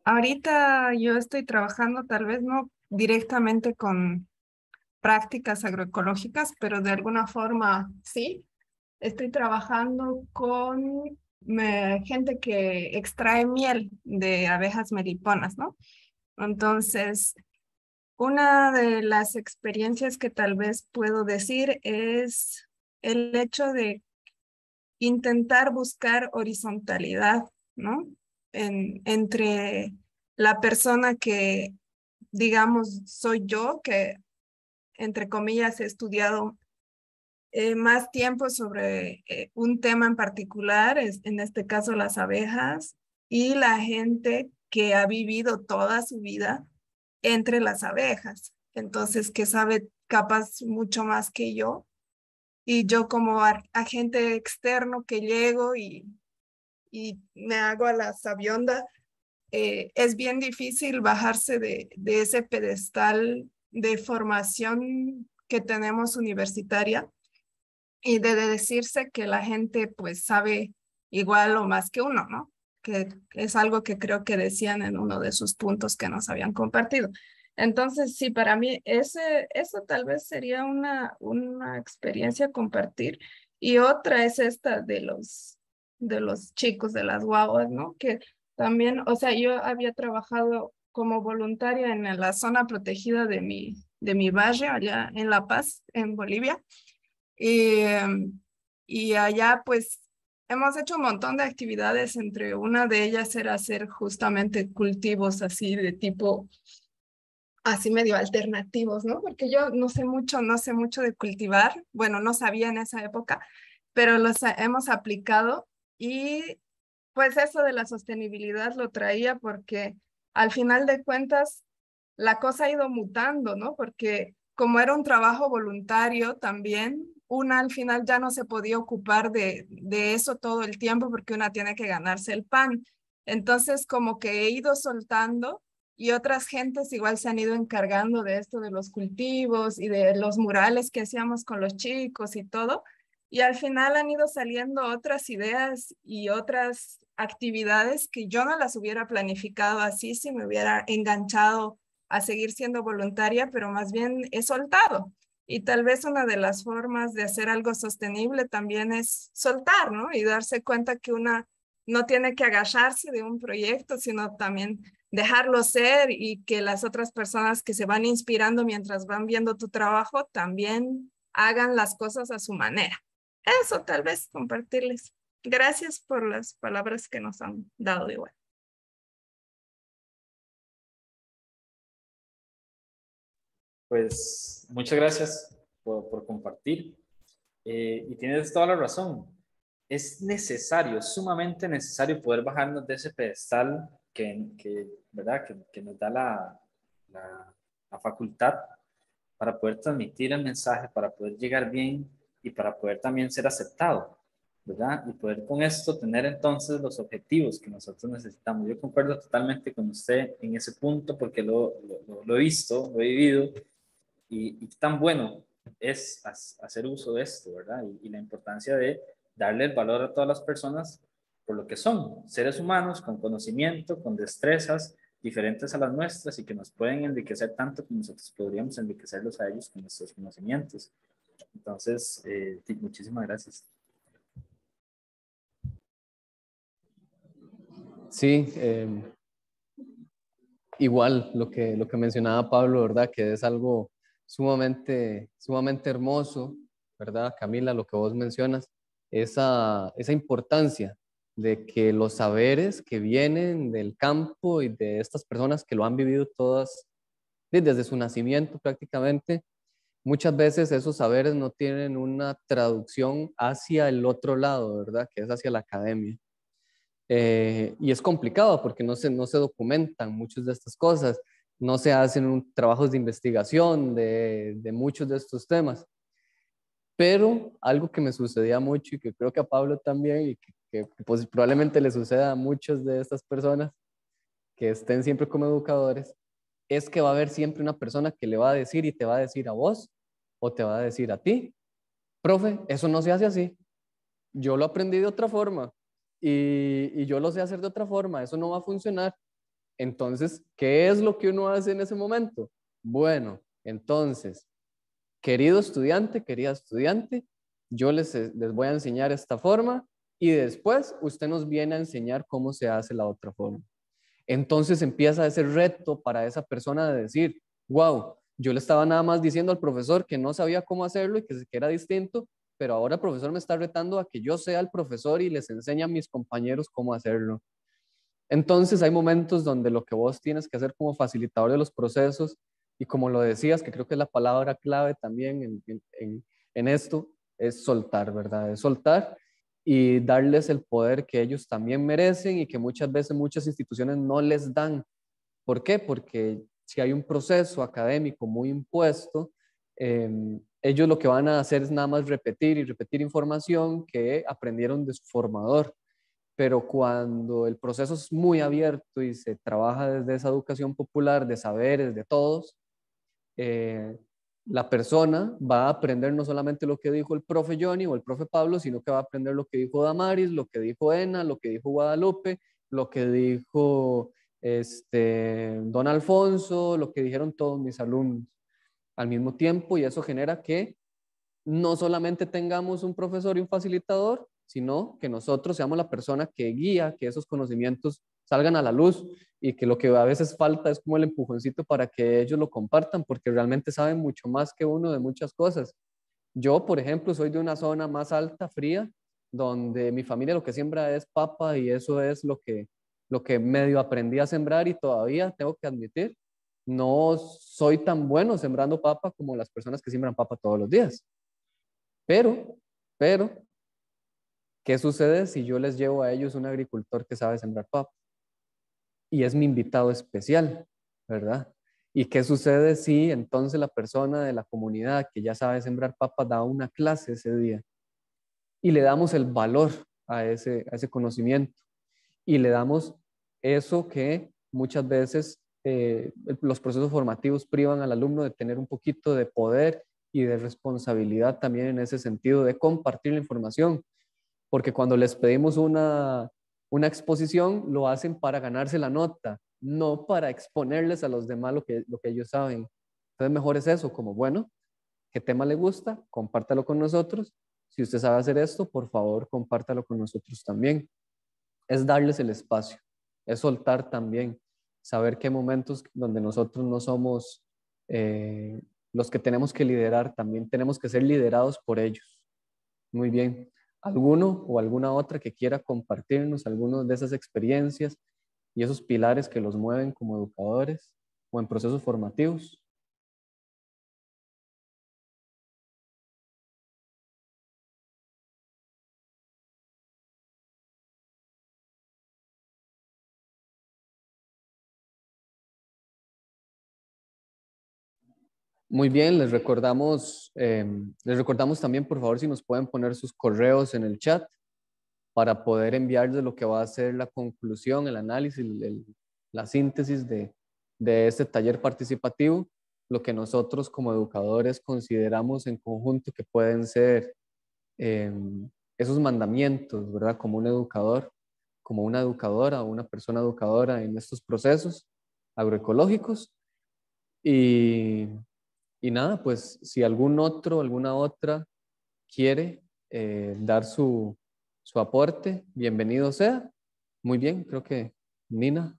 ahorita yo estoy trabajando tal vez no directamente con prácticas agroecológicas, pero de alguna forma sí. Estoy trabajando con gente que extrae miel de abejas meliponas, ¿no? Entonces, una de las experiencias que tal vez puedo decir es el hecho de intentar buscar horizontalidad, ¿no? Entre la persona que, digamos, soy yo, que entre comillas he estudiado más tiempo sobre un tema en particular, en este caso las abejas, y la gente que ha vivido toda su vida entre las abejas, entonces que sabe capaz mucho más que yo, y yo como agente externo que llego y me hago a la sabionda, es bien difícil bajarse de ese pedestal de formación que tenemos universitaria y de decirse que la gente pues sabe igual o más que uno, ¿no? Que es algo que creo que decían en uno de sus puntos que nos habían compartido. Entonces, sí, para mí eso tal vez sería una experiencia a compartir Y otra es esta de los chicos, de las guaguas, ¿no? Que también, o sea, yo había trabajado como voluntaria en la zona protegida de mi barrio, allá en La Paz, en Bolivia. Y, y allá pues hemos hecho un montón de actividades, entre una de ellas era hacer justamente cultivos así de tipo, así medio alternativos, ¿no? Porque yo no sé mucho de cultivar, bueno, no sabía en esa época, pero hemos aplicado y pues eso de la sostenibilidad lo traía porque al final de cuentas la cosa ha ido mutando, ¿no? Porque como era un trabajo voluntario también, una al final ya no se podía ocupar de eso todo el tiempo porque una tiene que ganarse el pan. Entonces, como que he ido soltando y otras gentes igual se han ido encargando de esto de los cultivos y de los murales que hacíamos con los chicos y todo. Y al final han ido saliendo otras ideas y otras actividades que yo no las hubiera planificado así si me hubiera enganchado a seguir siendo voluntaria, pero más bien he soltado. Y tal vez una de las formas de hacer algo sostenible también es soltar, ¿no? Y darse cuenta que una no tiene que agarrarse de un proyecto, sino también dejarlo ser y que las otras personas que se van inspirando mientras van viendo tu trabajo también hagan las cosas a su manera. Eso tal vez compartirles. Gracias por las palabras que nos han dado igual. Pues muchas gracias por compartir. Y tienes toda la razón. Es necesario, sumamente necesario poder bajarnos de ese pedestal ¿verdad? Que nos da la, la facultad para poder transmitir el mensaje, para poder llegar bien y para poder también ser aceptado, ¿verdad? Y poder con esto tener entonces los objetivos que nosotros necesitamos. Yo concuerdo totalmente con usted en ese punto porque lo he visto, lo he vivido y tan bueno es hacer uso de esto, ¿verdad? Y la importancia de darle el valor a todas las personas por lo que son, seres humanos con conocimiento, con destrezas diferentes a las nuestras y que nos pueden enriquecer tanto como nosotros podríamos enriquecerlos a ellos con nuestros conocimientos. Entonces, muchísimas gracias. Sí, igual lo que mencionaba Pablo, ¿verdad? Que es algo sumamente hermoso, ¿verdad? Camila, lo que vos mencionas, esa importancia de que los saberes que vienen del campo y de estas personas que lo han vivido todas desde su nacimiento prácticamente, muchas veces esos saberes no tienen una traducción hacia el otro lado, ¿verdad? Que es hacia la academia. Y es complicado porque no se documentan muchas de estas cosas, no se hacen trabajos de investigación de muchos de estos temas. Pero algo que me sucedía mucho y que creo que a Pablo también y que pues probablemente le suceda a muchas de estas personas que estén siempre como educadores, es que va a haber siempre una persona que le va a decir y te va a decir a vos o te va a decir a ti, profe, eso no se hace así, yo lo aprendí de otra forma y yo lo sé hacer de otra forma, eso no va a funcionar. Entonces, ¿qué es lo que uno hace en ese momento? Bueno, entonces, querido estudiante, querida estudiante, yo les voy a enseñar esta forma y después usted nos viene a enseñar cómo se hace la otra forma. Entonces empieza ese reto para esa persona de decir, wow, yo le estaba nada más diciendo al profesor que no sabía cómo hacerlo y que era distinto, pero ahora el profesor me está retando a que yo sea el profesor y les enseñe a mis compañeros cómo hacerlo. Entonces hay momentos donde lo que vos tienes que hacer como facilitador de los procesos y como lo decías, que creo que es la palabra clave también en esto, es soltar, ¿verdad? Es soltar y darles el poder que ellos también merecen y que muchas veces muchas instituciones no les dan. ¿Por qué? Porque si hay un proceso académico muy impuesto, ellos lo que van a hacer es nada más repetir y repetir información que aprendieron de su formador. Pero cuando el proceso es muy abierto y se trabaja desde esa educación popular de saberes de todos, eh, la persona va a aprender no solamente lo que dijo el profe Johnny o el profe Pablo, sino que va a aprender lo que dijo Damaris, lo que dijo Ena, lo que dijo Guadalupe, lo que dijo don Alfonso, lo que dijeron todos mis alumnos al mismo tiempo, y eso genera que no solamente tengamos un profesor y un facilitador, sino que nosotros seamos la persona que guía, que esos conocimientos salgan a la luz y que lo que a veces falta es como el empujoncito para que ellos lo compartan, porque realmente saben mucho más que uno de muchas cosas. Yo, por ejemplo, soy de una zona más alta, fría, donde mi familia lo que siembra es papa y eso es lo que medio aprendí a sembrar y todavía tengo que admitir, no soy tan bueno sembrando papa como las personas que siembran papa todos los días. Pero, ¿qué sucede si yo les llevo a ellos un agricultor que sabe sembrar papa? Y es mi invitado especial, ¿verdad? ¿Y qué sucede si entonces la persona de la comunidad que ya sabe sembrar papa da una clase ese día y le damos el valor a ese conocimiento y le damos eso que muchas veces los procesos formativos privan al alumno de tener un poquito de poder y de responsabilidad también en ese sentido de compartir la información? Porque cuando les pedimos una exposición, lo hacen para ganarse la nota, no para exponerles a los demás lo que ellos saben. Entonces, mejor es eso, como bueno, ¿qué tema le gusta? Compártalo con nosotros. Si usted sabe hacer esto, por favor, compártalo con nosotros también. Es darles el espacio, es soltar también, saber qué momentos donde nosotros no somos los que tenemos que liderar, también tenemos que ser liderados por ellos. Muy bien. ¿Alguno o alguna otra que quiera compartirnos algunas de esas experiencias y esos pilares que los mueven como educadores o en procesos formativos? Muy bien, les recordamos también, por favor, si nos pueden poner sus correos en el chat para poder enviarles lo que va a ser la conclusión, el análisis, la síntesis de este taller participativo, lo que nosotros como educadores consideramos en conjunto que pueden ser esos mandamientos, ¿verdad? Como un educador, como una educadora o una persona educadora en estos procesos agroecológicos. Y, y nada, pues si algún otro, alguna otra quiere dar su aporte, bienvenido sea. Muy bien, creo que Nina.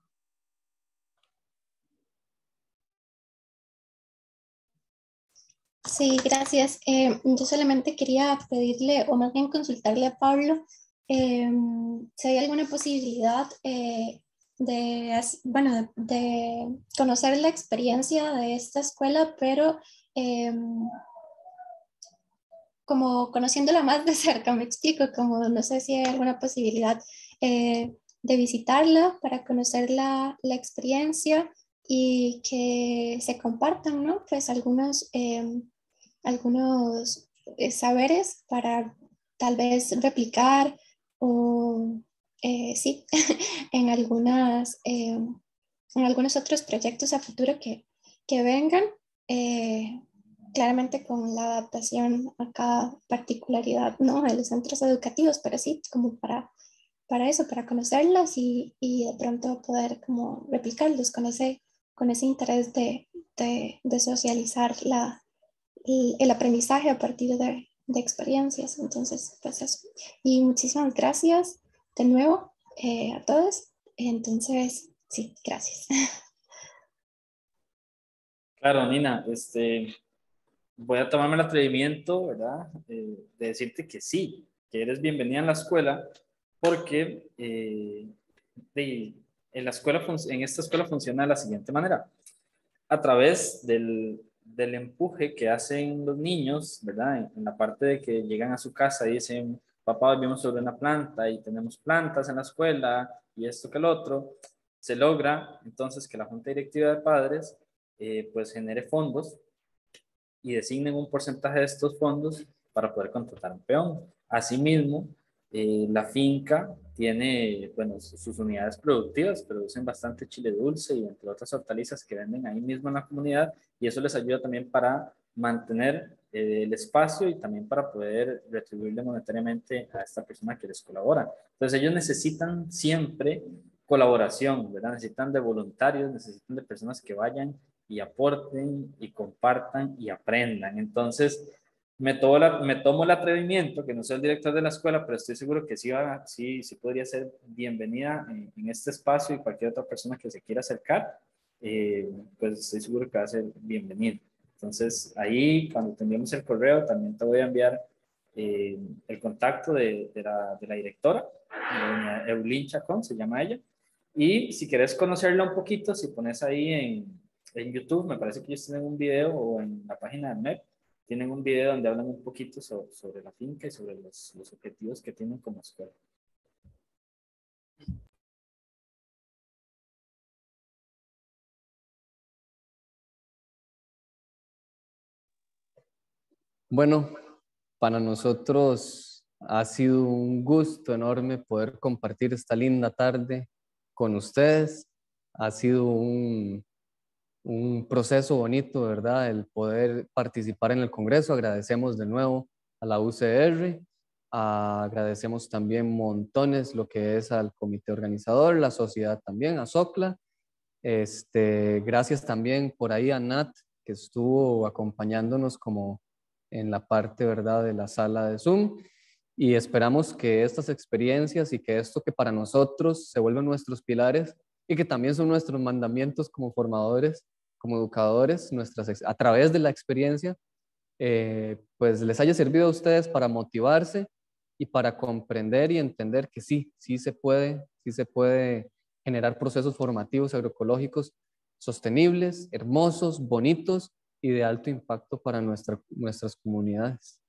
Sí, gracias. Yo solamente quería pedirle, o más bien consultarle a Pablo, si hay alguna posibilidad bueno, de conocer la experiencia de esta escuela, pero como conociéndola más de cerca, me explico, como no sé si hay alguna posibilidad de visitarla para conocer la experiencia y que se compartan, ¿no? Pues algunos saberes para tal vez replicar o sí, en en algunos otros proyectos a futuro que vengan, eh, claramente con la adaptación a cada particularidad, ¿no? De los centros educativos, pero sí, como para eso, para conocerlos y de pronto poder como replicarlos con ese interés de socializar el aprendizaje a partir de experiencias. Entonces, pues eso. Y muchísimas gracias de nuevo a todos. Entonces, sí, gracias. Claro, Nina, voy a tomarme el atrevimiento, ¿verdad? De decirte que sí, que eres bienvenida en la escuela, porque en en esta escuela funciona de la siguiente manera. A través del empuje que hacen los niños, ¿verdad? En la parte de que llegan a su casa y dicen, papá, hoy vimos sobre una planta y tenemos plantas en la escuela y esto que el otro, se logra entonces que la Junta Directiva de Padres pues genere fondos y designen un porcentaje de estos fondos para poder contratar un peón. Asimismo, la finca tiene, bueno, sus unidades productivas, producen bastante chile dulce y entre otras hortalizas que venden ahí mismo en la comunidad y eso les ayuda también para mantener el espacio y también para poder retribuirle monetariamente a esta persona que les colabora. Entonces ellos necesitan siempre colaboración, ¿verdad? Necesitan de voluntarios, necesitan de personas que vayan y aporten y compartan y aprendan. Entonces, me tomo el atrevimiento, que no soy el director de la escuela, pero estoy seguro que sí podría ser bienvenida en este espacio, y cualquier otra persona que se quiera acercar, pues estoy seguro que va a ser bienvenido. Entonces, ahí, cuando te enviemos el correo, también te voy a enviar el contacto de la directora, doña Eulín Chacón, se llama ella. Y si quieres conocerla un poquito, si pones ahí en YouTube, me parece que ellos tienen un video, o en la página del MEP, tienen un video donde hablan un poquito sobre la finca y sobre los objetivos que tienen como escuela. Bueno, para nosotros ha sido un gusto enorme poder compartir esta linda tarde con ustedes. Ha sido un proceso bonito, ¿verdad? El poder participar en el Congreso. Agradecemos de nuevo a la UCR, agradecemos también montones lo que es al comité organizador, la sociedad también, a SOCLA. Gracias también por ahí a Nat, que estuvo acompañándonos como en la parte, ¿verdad?, de la sala de Zoom. Y esperamos que estas experiencias y que esto que para nosotros se vuelven nuestros pilares y que también son nuestros mandamientos como formadores, como educadores, a través de la experiencia, pues les haya servido a ustedes para motivarse y para comprender y entender que sí se puede generar procesos formativos agroecológicos sostenibles, hermosos, bonitos y de alto impacto para nuestras comunidades.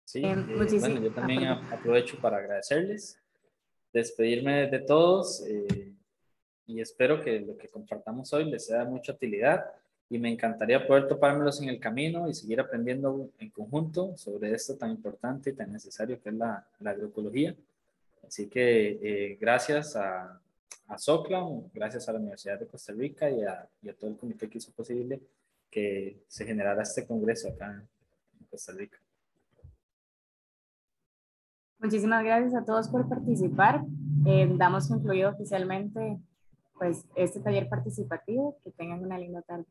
Sí, bueno, yo también aprovecho para agradecerles, despedirme de todos, y espero que lo que compartamos hoy les sea de mucha utilidad, y me encantaría poder topármelos en el camino y seguir aprendiendo en conjunto sobre esto tan importante y tan necesario que es la agroecología. Así que gracias a SOCLA, gracias a la Universidad de Costa Rica y a todo el comité que hizo posible que se generara este congreso acá en Costa Rica. Muchísimas gracias a todos por participar. Damos concluido oficialmente pues, este taller participativo. Que tengan una linda tarde.